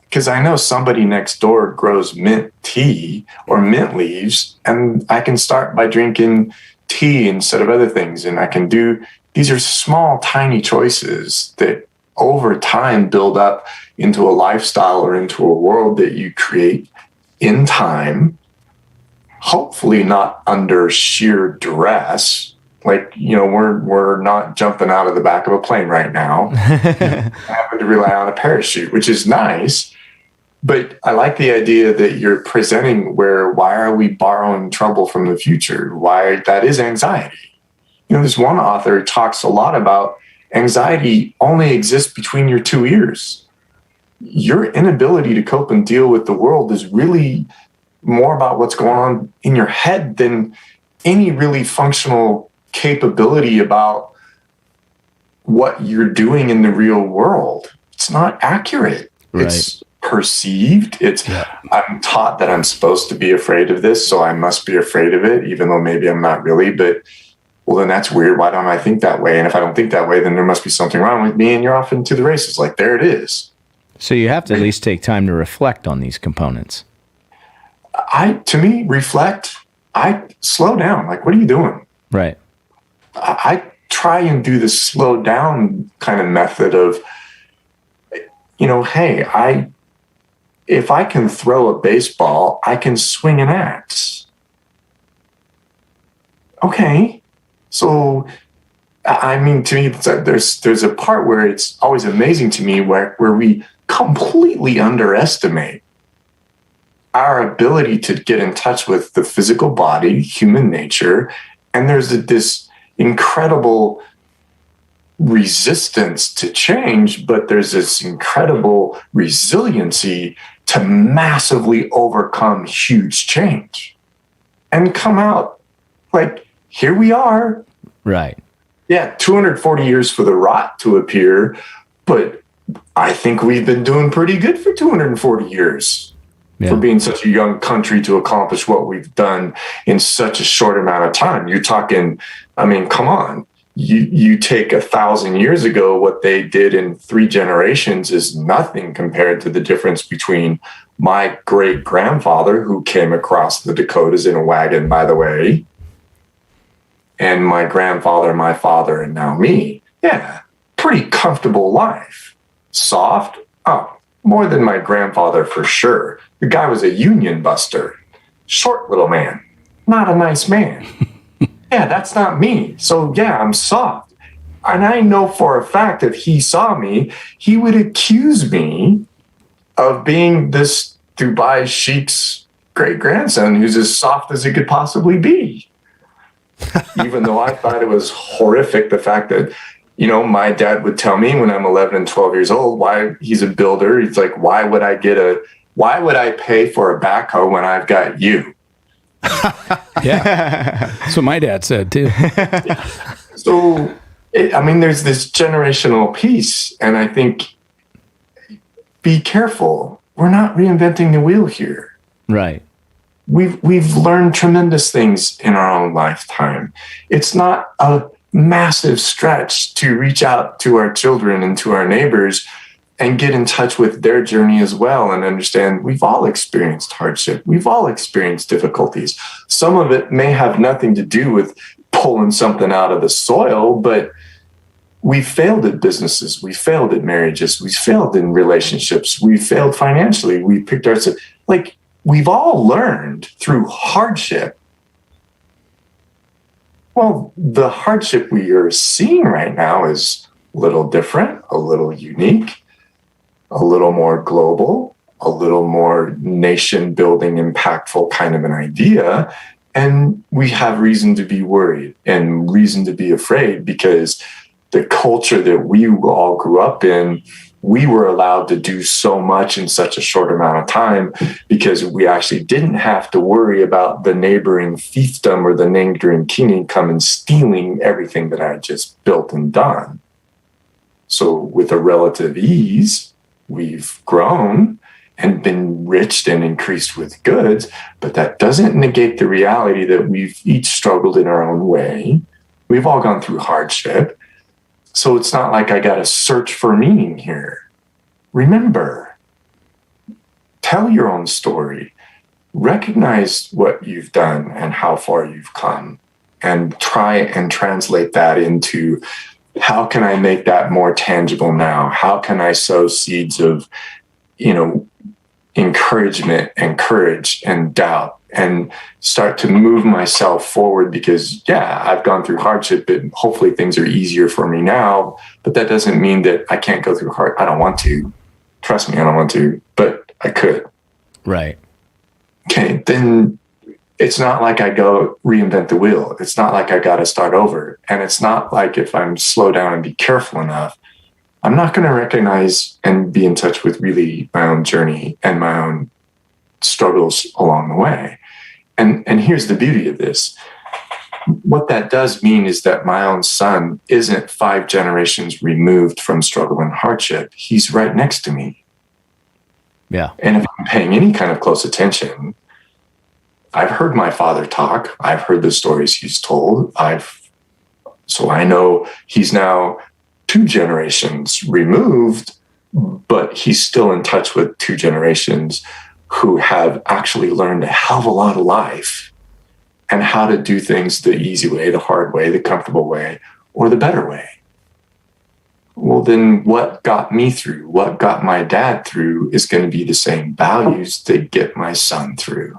S5: Because I know somebody next door grows mint tea or mint leaves, and I can start by drinking tea instead of other things. And I can do, these are small, tiny choices that over time build up into a lifestyle or into a world that you create in time, hopefully not under sheer duress. Like, we're not jumping out of the back of a plane right now, having to rely on a parachute, which is nice. But I like the idea that you're presenting why are we borrowing trouble from the future? Why that is anxiety. There's one author who talks a lot about anxiety only exists between your two ears. Your inability to cope and deal with the world is really more about what's going on in your head than any really functional capability about what you're doing in the real world. It's not accurate.
S2: Right.
S5: It's perceived. I'm taught that I'm supposed to be afraid of this, so I must be afraid of it, even though maybe I'm not really. But, well, then that's weird. Why don't I think that way? And if I don't think that way, then there must be something wrong with me, and you're off into the races. Like, there it is.
S2: So you have to at least take time to reflect on these components.
S5: To me, reflect, I slow down. Like, what are you doing?
S2: Right.
S5: I try and do the slow down kind of method of, hey, if I can throw a baseball, I can swing an axe. Okay. So, I mean, to me, there's a part where it's always amazing to me where we completely underestimate our ability to get in touch with the physical body, human nature, and there's this incredible resistance to change, but there's this incredible resiliency to massively overcome huge change and come out like, here we are.
S2: Right.
S5: Yeah, 240 years for the rot to appear, but I think we've been doing pretty good for 240 years. For being such a young country to accomplish what we've done in such a short amount of time. You're talking, I mean, come on. You take 1,000 years ago, what they did in 3 generations is nothing compared to the difference between my great grandfather, who came across the Dakotas in a wagon, by the way, and my grandfather, my father, and now me. Yeah, pretty comfortable life. Soft? Oh, more than my grandfather for sure. The guy was a union buster. Short little man. Not a nice man. Yeah, that's not me. So yeah, I'm soft. And I know for a fact if he saw me, he would accuse me of being this Dubai sheik's great-grandson who's as soft as he could possibly be. Even though I thought it was horrific, the fact that, my dad would tell me when I'm 11 and 12 years old, why he's a builder. He's like, why would I pay for a backhoe when I've got you?
S3: Yeah. That's what my dad said too.
S5: So, there's this generational piece, and I think, be careful. We're not reinventing the wheel here.
S2: Right.
S5: We've learned tremendous things in our own lifetime. It's not a massive stretch to reach out to our children and to our neighbors and get in touch with their journey as well and understand we've all experienced hardship. We've all experienced difficulties. Some of it may have nothing to do with pulling something out of the soil, but we failed at businesses. We failed at marriages. We failed in relationships. We failed financially. We picked ourselves. We've all learned through hardship. Well, the hardship we are seeing right now is a little different, a little unique, a little more global, a little more nation building, impactful kind of an idea. And we have reason to be worried and reason to be afraid, because the culture that we all grew up in, we were allowed to do so much in such a short amount of time, because we actually didn't have to worry about the neighboring fiefdom or the neighboring king coming stealing everything that I had just built and done. So with a relative ease, we've grown and been enriched and increased with goods, but that doesn't negate the reality that we've each struggled in our own way. We've all gone through hardship. So it's not like I got to search for meaning here. Remember, tell your own story. Recognize what you've done and how far you've come, and try and translate that into, how can I make that more tangible now? How can I sow seeds of, encouragement and courage and doubt, and start to move myself forward? Because I've gone through hardship, and hopefully things are easier for me now, but that doesn't mean that I can't go through hard. I don't want to. Trust me, I don't want to, but I could.
S2: Right.
S5: Okay, then it's not like I go reinvent the wheel. It's not like I got to start over. And it's not like if I'm slow down and be careful enough, I'm not going to recognize and be in touch with really my own journey and my own struggles along the way. And here's the beauty of this. What that does mean is that my own son isn't 5 generations removed from struggle and hardship. He's right next to me.
S2: Yeah.
S5: And if I'm paying any kind of close attention, I've heard my father talk. I've heard the stories he's told. So I know he's now 2 generations removed, but he's still in touch with 2 generations who have actually learned a hell of a lot of life and how to do things the easy way, the hard way, the comfortable way, or the better way. Well, then what got me through, what got my dad through, is going to be the same values that get my son through.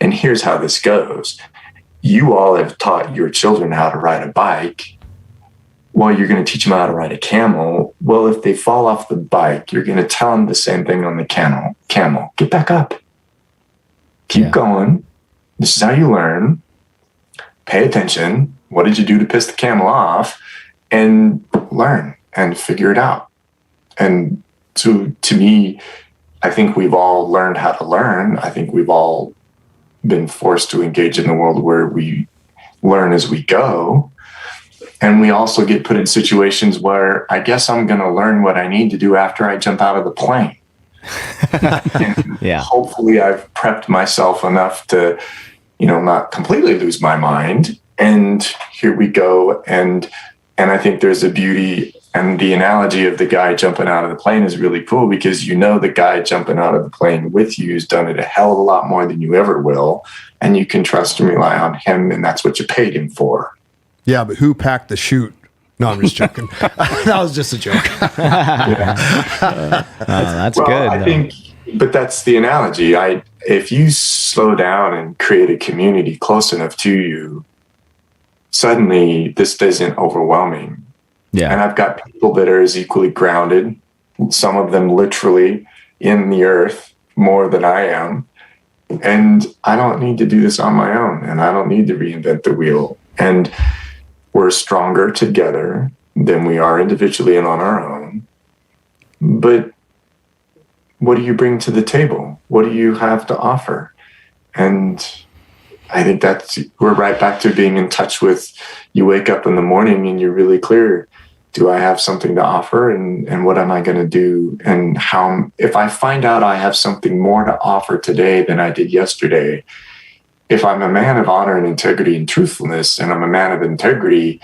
S5: And here's how this goes. You all have taught your children how to ride a bike. Well, you're going to teach them how to ride a camel. Well, if they fall off the bike, you're going to tell them the same thing on the camel. Get back up. Keep going. This is how you learn. Pay attention. What did you do to piss the camel off? And learn and figure it out. And to me, I think we've all learned how to learn. I think we've all been forced to engage in the world where we learn as we go. And we also get put in situations where I guess I'm going to learn what I need to do after I jump out of the plane. And hopefully I've prepped myself enough to, not completely lose my mind. And here we go. And I think there's a beauty, and the analogy of the guy jumping out of the plane is really cool, because the guy jumping out of the plane with you has done it a hell of a lot more than you ever will. And you can trust and rely on him, and that's what you paid him for.
S4: Yeah, but who packed the chute? No, I'm just joking. That was just a joke.
S2: That's good.
S5: I think, but that's the analogy. If you slow down and create a community close enough to you, suddenly this isn't overwhelming.
S2: Yeah.
S5: And I've got people that are as equally grounded, some of them literally in the earth more than I am. And I don't need to do this on my own, and I don't need to reinvent the wheel. And we're stronger together than we are individually and on our own. But what do you bring to the table? What do you have to offer? And I think we're right back to being in touch with, you wake up in the morning and you're really clear. Do I have something to offer? And what am I going to do? And how, if I find out I have something more to offer today than I did yesterday, if I'm a man of honor and integrity and truthfulness, and I'm a man of integrity,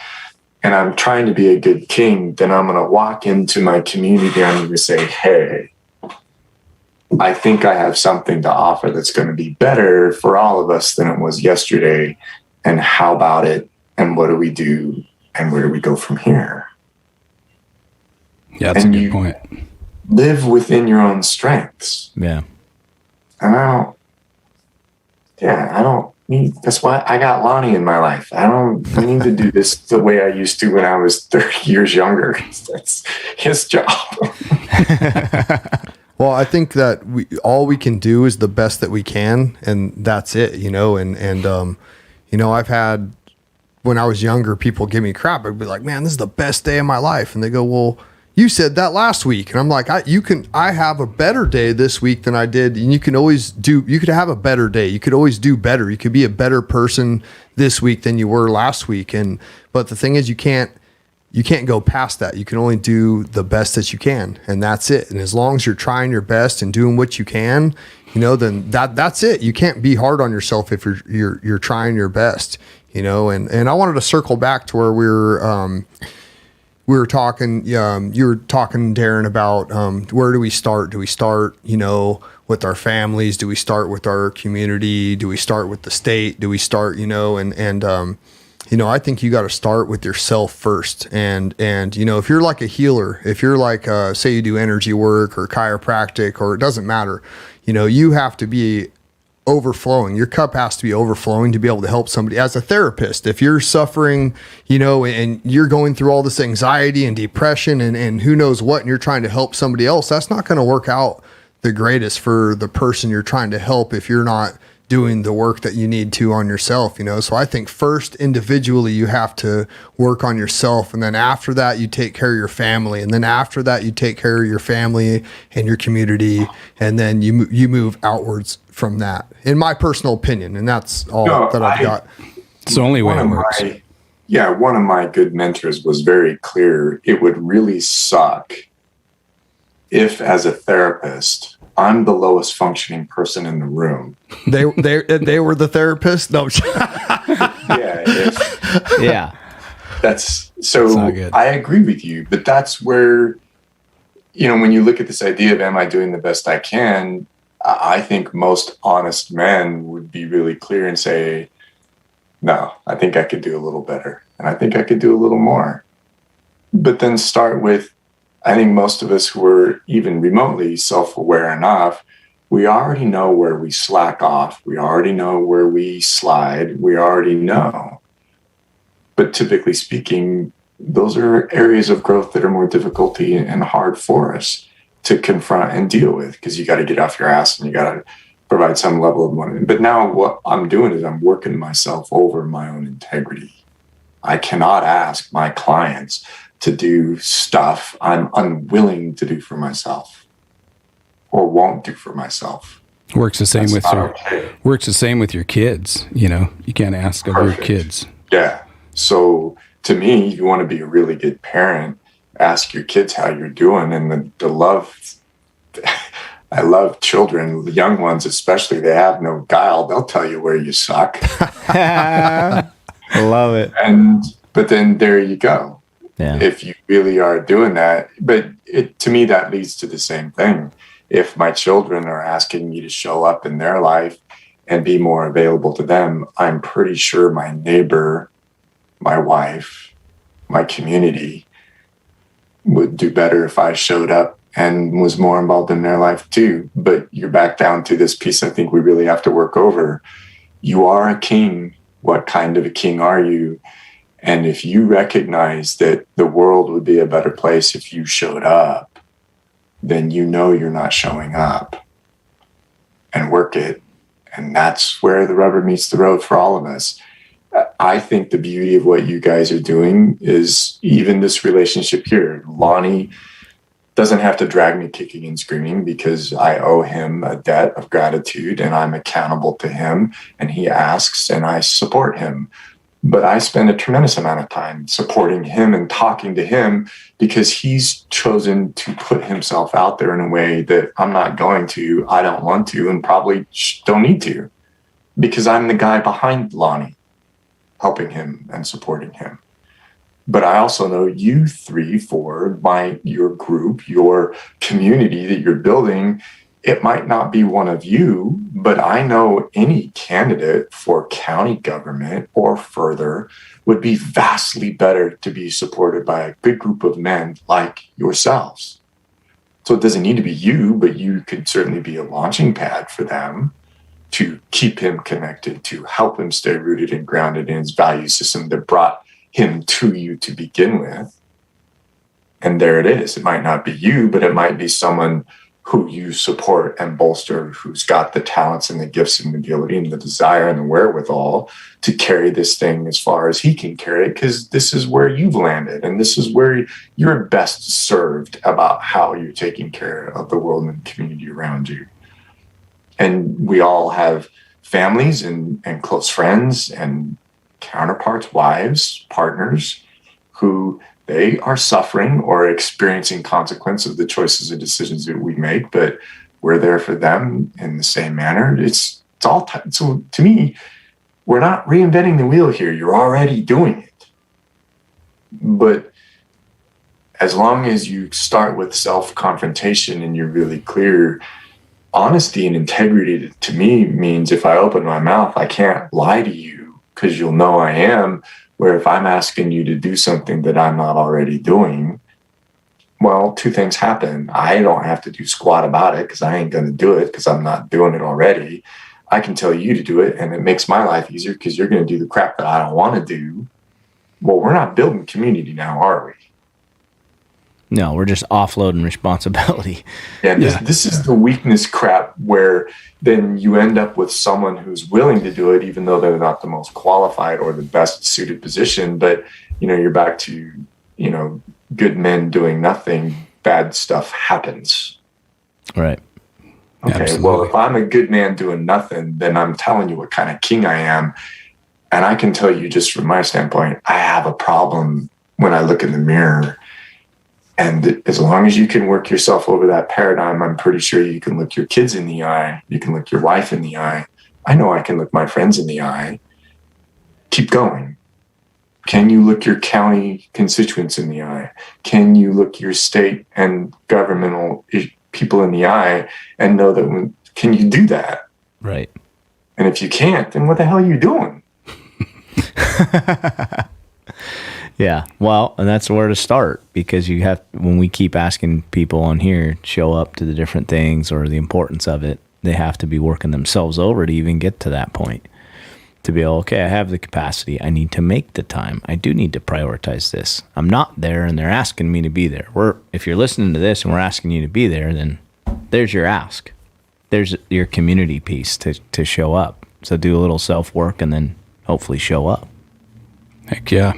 S5: and I'm trying to be a good king, then I'm going to walk into my community and I'm going to say, hey, I think I have something to offer that's going to be better for all of us than it was yesterday. And how about it? And what do we do? And where do we go from here?
S3: Yeah, that's a good point.
S5: Live within your own strengths.
S2: Yeah.
S5: And I That's why I got Lani in my life. I don't need to do this the way I used to when I was 30 years younger. That's his job.
S4: Well, I think that all we can do is the best that we can, and that's it, you know. And you know, I've had, when I was younger, people give me crap. I'd be like, "Man, this is the best day of my life," and they go, "Well, you said that last week," and I'm like, I have a better day this week than I did, and you could have a better day. You could always do better. You could be a better person this week than you were last week, but the thing is, you can't go past that. You can only do the best that you can, and that's it. And as long as you're trying your best and doing what you can, you know, then that's it. You can't be hard on yourself if you're trying your best, you know. And I wanted to circle back to where we were talking. You were talking, Darren, about where do we start? Do we start, you know, with our families? Do we start with our community? Do we start with the state? Do we start, you know, and you know, I think you got to start with yourself first. And, you know, if you're like a healer, if you're like, say you do energy work or chiropractic, or it doesn't matter, you know, you have to be overflowing. Your cup has to be overflowing to be able to help somebody. As a therapist, if you're suffering, you know, and you're going through all this anxiety and depression and who knows what, and you're trying to help somebody else, that's not going to work out the greatest for the person you're trying to help if you're not doing the work that you need to on yourself, you know. So I think first, individually, you have to work on yourself, and then after that you take care of your family, and then after that you take care of your family and your community, and then you move outwards from that, in my personal opinion. And that's all that I've got.
S3: It's the only way it works.
S5: One of my good mentors was very clear. It would really suck if, as a therapist, I'm the lowest functioning person in the room.
S4: They were the therapist? No.
S2: Yeah.
S5: That's so I agree with you, but that's where, you know, when you look at this idea of, am I doing the best I can? I think most honest men would be really clear and say, no, I think I could do a little better. And I think I could do a little more. But then start with, I think most of us who are even remotely self-aware enough, we already know where we slack off. We already know where we slide. We already know. But typically speaking, those are areas of growth that are more difficult and hard for us to confront and deal with, because you got to get off your ass and you got to provide some level of money. But now what I'm doing is I'm working myself over my own integrity. I cannot ask my clients to do stuff I'm unwilling to do for myself or won't do for myself.
S3: Works the same works the same with your kids. You know, you can't ask of your kids.
S5: Yeah. So to me, you want to be a really good parent, ask your kids how you're doing. And the love, I love children, the young ones especially. They have no guile. They'll tell you where you suck.
S2: I love it.
S5: But then there you go.
S2: Yeah.
S5: If you really are doing that. But to me, that leads to the same thing. If my children are asking me to show up in their life and be more available to them, I'm pretty sure my neighbor, my wife, my community would do better if I showed up and was more involved in their life too. But you're back down to this piece I think we really have to work over. You are a king. What kind of a king are you? And if you recognize that the world would be a better place if you showed up, then you know you're not showing up, and work it. And that's where the rubber meets the road for all of us. I think the beauty of what you guys are doing is even this relationship here. Lani doesn't have to drag me kicking and screaming because I owe him a debt of gratitude and I'm accountable to him, and he asks and I support him. But I spend a tremendous amount of time supporting him and talking to him because he's chosen to put himself out there in a way that I'm not going to, I don't want to, and probably don't need to, because I'm the guy behind Lani, helping him and supporting him. But I also know you 3, 4, your group, your community that you're building, it might not be one of you, but I know any candidate for county government or further would be vastly better to be supported by a good group of men like yourselves. So it doesn't need to be you, but you could certainly be a launching pad for them to keep him connected, to help him stay rooted and grounded in his value system that brought him to you to begin with. And there it is. It might not be you, but it might be someone who you support and bolster, who's got the talents and the gifts and the ability and the desire and the wherewithal to carry this thing as far as he can carry it, because this is where you've landed and this is where you're best served about how you're taking care of the world and the community around you. And we all have families and close friends and counterparts, wives, partners, who they are suffering or experiencing consequence of the choices and decisions that we make, but we're there for them in the same manner. It's all so to me, we're not reinventing the wheel here. You're already doing it. But as long as you start with self-confrontation and you're really clear, honesty and integrity to me means if I open my mouth, I can't lie to you because you'll know I am. Where if I'm asking you to do something that I'm not already doing, well, two things happen. I don't have to do squat about it because I ain't going to do it because I'm not doing it already. I can tell you to do it, and it makes my life easier because you're going to do the crap that I don't want to do. Well, we're not building community now, are we?
S2: No, we're just offloading responsibility.
S5: Yeah, this is the weakness crap where then you end up with someone who's willing to do it, even though they're not the most qualified or the best suited position. But, you're back to, good men doing nothing, bad stuff happens.
S2: Right.
S5: Okay,
S3: Absolutely.
S5: well, if I'm a good man doing nothing, then I'm telling you what kind of king I am. And I can tell you just from my standpoint, I have a problem when I look in the mirror. And as long as you can work yourself over that paradigm, I'm pretty sure you can look your kids in the eye. You can look your wife in the eye. I know I can look my friends in the eye. Keep going. Can you look your county constituents in the eye? Can you look your state and governmental people in the eye and know that can you do that?
S2: Right.
S5: And if you can't, then what the hell are you doing?
S2: Yeah, well, and that's where to start, because when we keep asking people on here show up to the different things or the importance of it, they have to be working themselves over to even get to that point. To be okay, I have the capacity. I need to make the time. I do need to prioritize this. I'm not there, and they're asking me to be there. If you're listening to this and we're asking you to be there, then there's your ask. There's your community piece to show up. So do a little self-work and then hopefully show up.
S3: Heck yeah.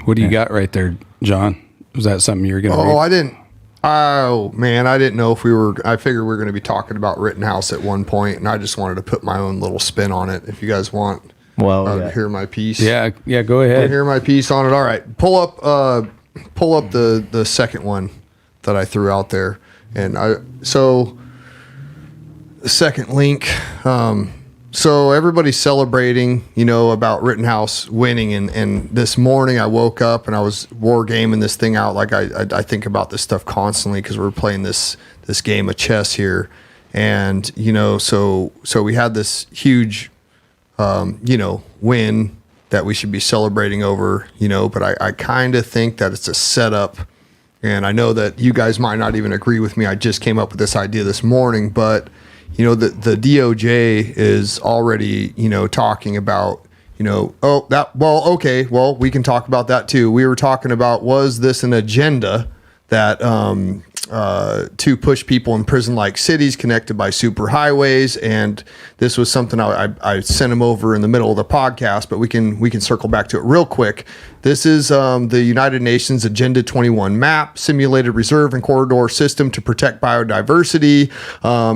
S3: What do you got right there, John? Was that something you were going to read?
S4: I didn't. Oh, man, I didn't know if I figured we were going to be talking about Rittenhouse at one point, and I just wanted to put my own little spin on it. If you guys want to hear my piece.
S3: Yeah, go ahead.
S4: Hear my piece on it. All right. Pull up the second one that I threw out there. And the second link, so everybody's celebrating, about Rittenhouse winning. And this morning I woke up and I was war gaming this thing out. Like I think about this stuff constantly because we're playing this game of chess here. And, so we had this huge, win that we should be celebrating over, but I kind of think that it's a setup. And I know that you guys might not even agree with me. I just came up with this idea this morning, but the DOJ is already, talking about, we can talk about that too. We were talking about, was this an agenda that to push people in prison-like cities connected by superhighways? And this was something I sent him over in the middle of the podcast, but we can circle back to it real quick. This is the United Nations Agenda 21 map, simulated reserve and corridor system to protect biodiversity.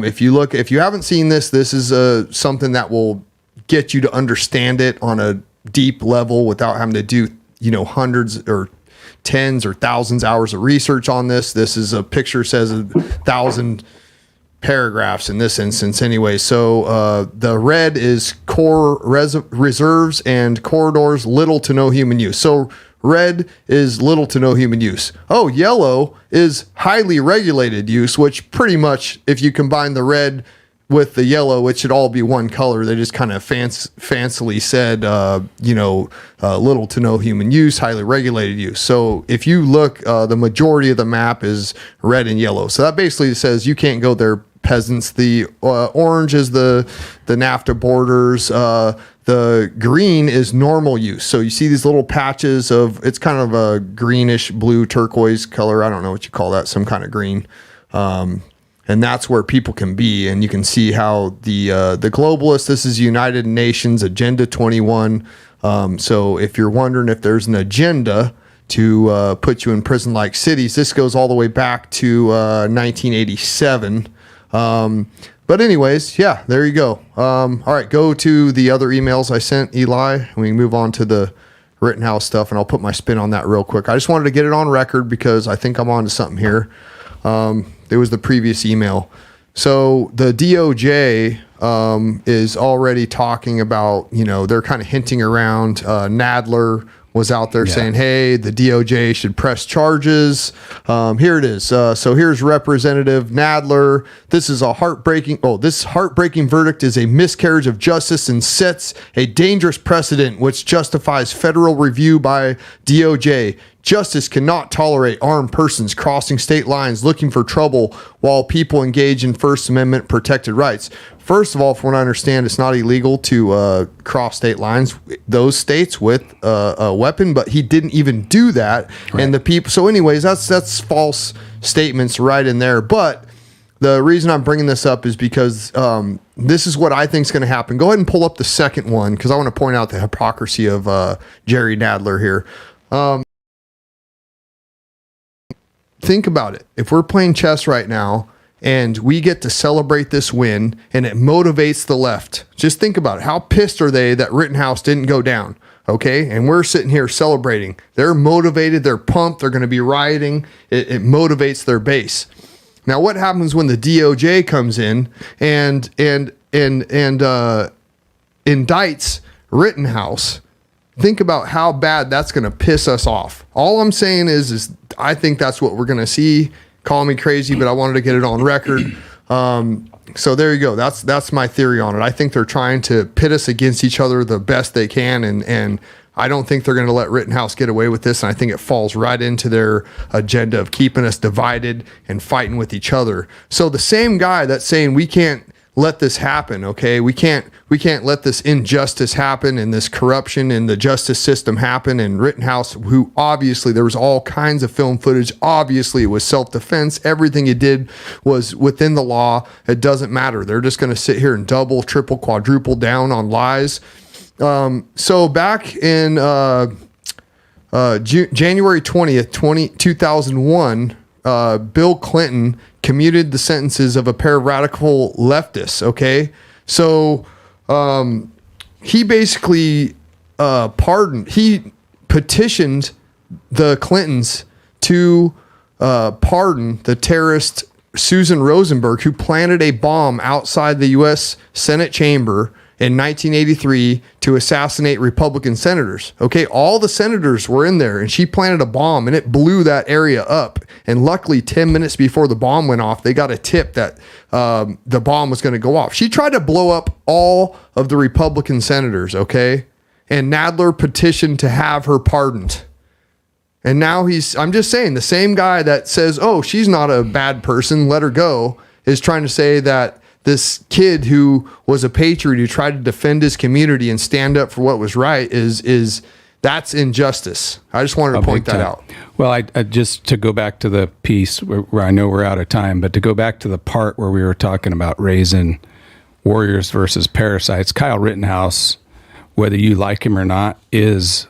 S4: If you haven't seen this is something that will get you to understand it on a deep level without having to do, hundreds or tens or thousands hours of research on this. This is a picture, says 1,000 paragraphs in this instance anyway. So the red is core reserves and corridors, little to no human use. So red is little to no human use. Oh, yellow is highly regulated use, which pretty much, if you combine the red with the yellow, it should all be one color. They just kind of fancily said, little to no human use, highly regulated use. So if you look, the majority of the map is red and yellow. So that basically says you can't go there peasants. The orange is the NAFTA borders. The green is normal use. So you see these little patches of, it's kind of a greenish blue turquoise color. I don't know what you call that, some kind of green. And that's where people can be. And you can see how the globalists, this is United Nations Agenda 21. So if you're wondering if there's an agenda to put you in prison-like cities, this goes all the way back to 1987. But anyways, yeah, there you go. All right, go to the other emails I sent Eli, and we can move on to the Rittenhouse stuff, and I'll put my spin on that real quick. I just wanted to get it on record because I think I'm on to something here. It was the previous email. So the DOJ is already talking about, they're kind of hinting around. Nadler was out there saying, hey, the DOJ should press charges. Here it is. So here's Representative Nadler. This heartbreaking verdict is a miscarriage of justice and sets a dangerous precedent which justifies federal review by DOJ. Justice cannot tolerate armed persons crossing state lines looking for trouble while people engage in First Amendment protected rights. First of all, from what I understand, it's not illegal to cross state lines, those states with a weapon, but he didn't even do that. Right. And the people, so anyways, that's false statements right in there. But the reason I'm bringing this up is because this is what I think is going to happen. Go ahead and pull up the second one because I want to point out the hypocrisy of Jerry Nadler here. Think about it. If we're playing chess right now and we get to celebrate this win and it motivates the left, just think about it. How pissed are they that Rittenhouse didn't go down? Okay. And we're sitting here celebrating. They're motivated. They're pumped. They're going to be rioting. It motivates their base. Now, what happens when the DOJ comes in and indicts Rittenhouse? Think about how bad that's going to piss us off. All I'm saying is I think that's what we're going to see. Call me crazy, but I wanted to get it on record. So there you go. That's my theory on it. I think they're trying to pit us against each other the best they can, and I don't think they're going to let Rittenhouse get away with this. And I think it falls right into their agenda of keeping us divided and fighting with each other. So the same guy that's saying we can't let this happen, okay? We can't let this injustice happen and this corruption in the justice system happen. And Rittenhouse, who obviously there was all kinds of film footage, obviously it was self-defense. Everything he did was within the law. It doesn't matter. They're just going to sit here and double, triple, quadruple down on lies. So back in January 20th, 2001, Bill Clinton commuted the sentences of a pair of radical leftists. Okay. So, he basically, he petitioned the Clintons to, pardon the terrorist Susan Rosenberg, who planted a bomb outside the U.S. Senate chamber in 1983 to assassinate Republican senators. Okay, all the senators were in there, and she planted a bomb, and it blew that area up. And luckily, 10 minutes before the bomb went off, they got a tip that the bomb was going to go off. She tried to blow up all of the Republican senators, okay? And Nadler petitioned to have her pardoned. And now I'm just saying, the same guy that says, oh, she's not a bad person, let her go, is trying to say that this kid who was a patriot who tried to defend his community and stand up for what was right is that's injustice. I just wanted to point that out.
S3: Well, I just to go back to the piece where I know we're out of time, but to go back to the part where we were talking about raising warriors versus parasites, Kyle Rittenhouse, whether you like him or not, is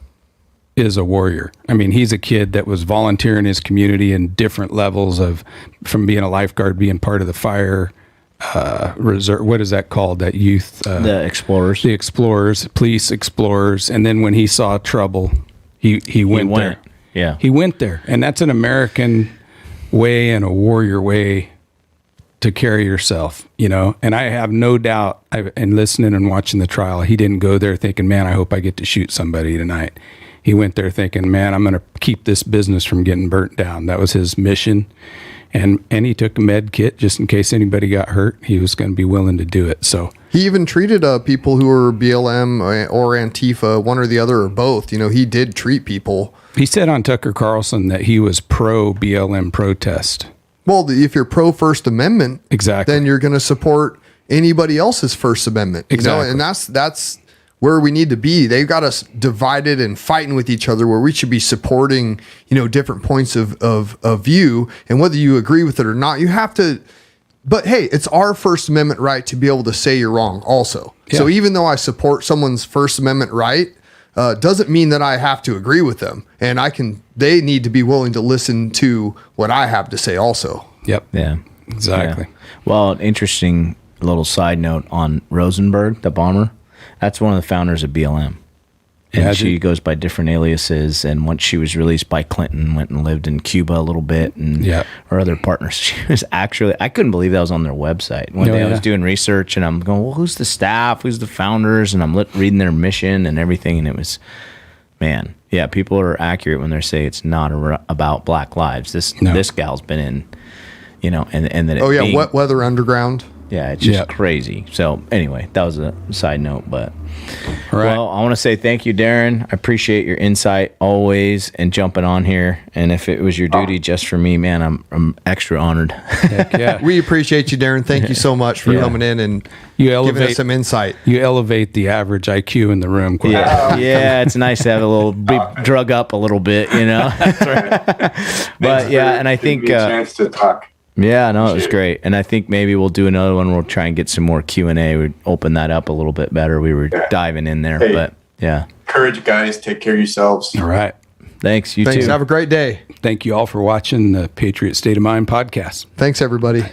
S3: a warrior. I mean, he's a kid that was volunteering his community in different levels from being a lifeguard, being part of the fire reserve, what is that called, that youth
S2: the explorers, police explorers, and then when he saw trouble he went there. He went there, and that's an American way and a warrior way to carry yourself, and I have no doubt, and listening and watching the trial, he didn't go there thinking, man, I hope I get to shoot somebody tonight. He went there thinking, man, I'm going to keep this business from getting burnt down. That was his mission. And he took a med kit just in case anybody got hurt. He was going to be willing to do it. So
S4: he even treated people who were BLM or Antifa, one or the other or both. He did treat people.
S3: He said on Tucker Carlson that he was pro BLM protest,
S4: Well, if you're pro First Amendment,
S3: Exactly.
S4: then you're going to support anybody else's First Amendment. You know?
S3: Exactly.
S4: And that's where we need to be. They've got us divided and fighting with each other, where we should be supporting, different points of view. And whether you agree with it or not, you have to. But hey, it's our First Amendment right to be able to say you're wrong also.
S3: Yeah.
S4: So even though I support someone's First Amendment right, doesn't mean that I have to agree with them. And they need to be willing to listen to what I have to say also.
S3: Yep.
S2: Yeah.
S3: Exactly.
S2: Yeah. Well, an interesting little side note on Rosenberg, the bomber. That's one of the founders of BLM. And
S3: Yeah,
S2: she goes by different aliases. And once she was released by Clinton, went and lived in Cuba a little bit, and her other partners. She was actually, I couldn't believe that was on their website. One day I was doing research, and I'm going, well, who's the staff? Who's the founders? And I'm reading their mission and everything. And it was, man, yeah, people are accurate when they say it's not about Black lives. This gal's been in, and that.
S4: Oh yeah, Wet Weather Underground.
S2: Yeah, it's just crazy. So anyway, that was a side note, but
S3: Right.
S2: well, I want to say thank you, Darren. I appreciate your insight always and jumping on here. And if it was your duty just for me, man, I'm extra honored.
S3: Heck yeah.
S4: We appreciate you, Darren. Thank you so much for coming in and giving us some insight.
S3: You elevate the average IQ in the room. Quite
S2: Yeah, it's nice to have a little be drug up a little bit, That's right. But yeah, and I think
S5: Give me a chance to talk.
S2: Yeah, no, it was great. And I think maybe we'll do another one. We'll try and get some more Q&A. We'd open that up a little bit better. We were diving in there, but yeah.
S5: Courage, guys. Take care of yourselves.
S3: All right.
S2: Thanks. You
S4: Thanks.
S2: too.
S4: Have a great day.
S3: Thank you all for watching the Patriot State of Mind podcast.
S4: Thanks, everybody.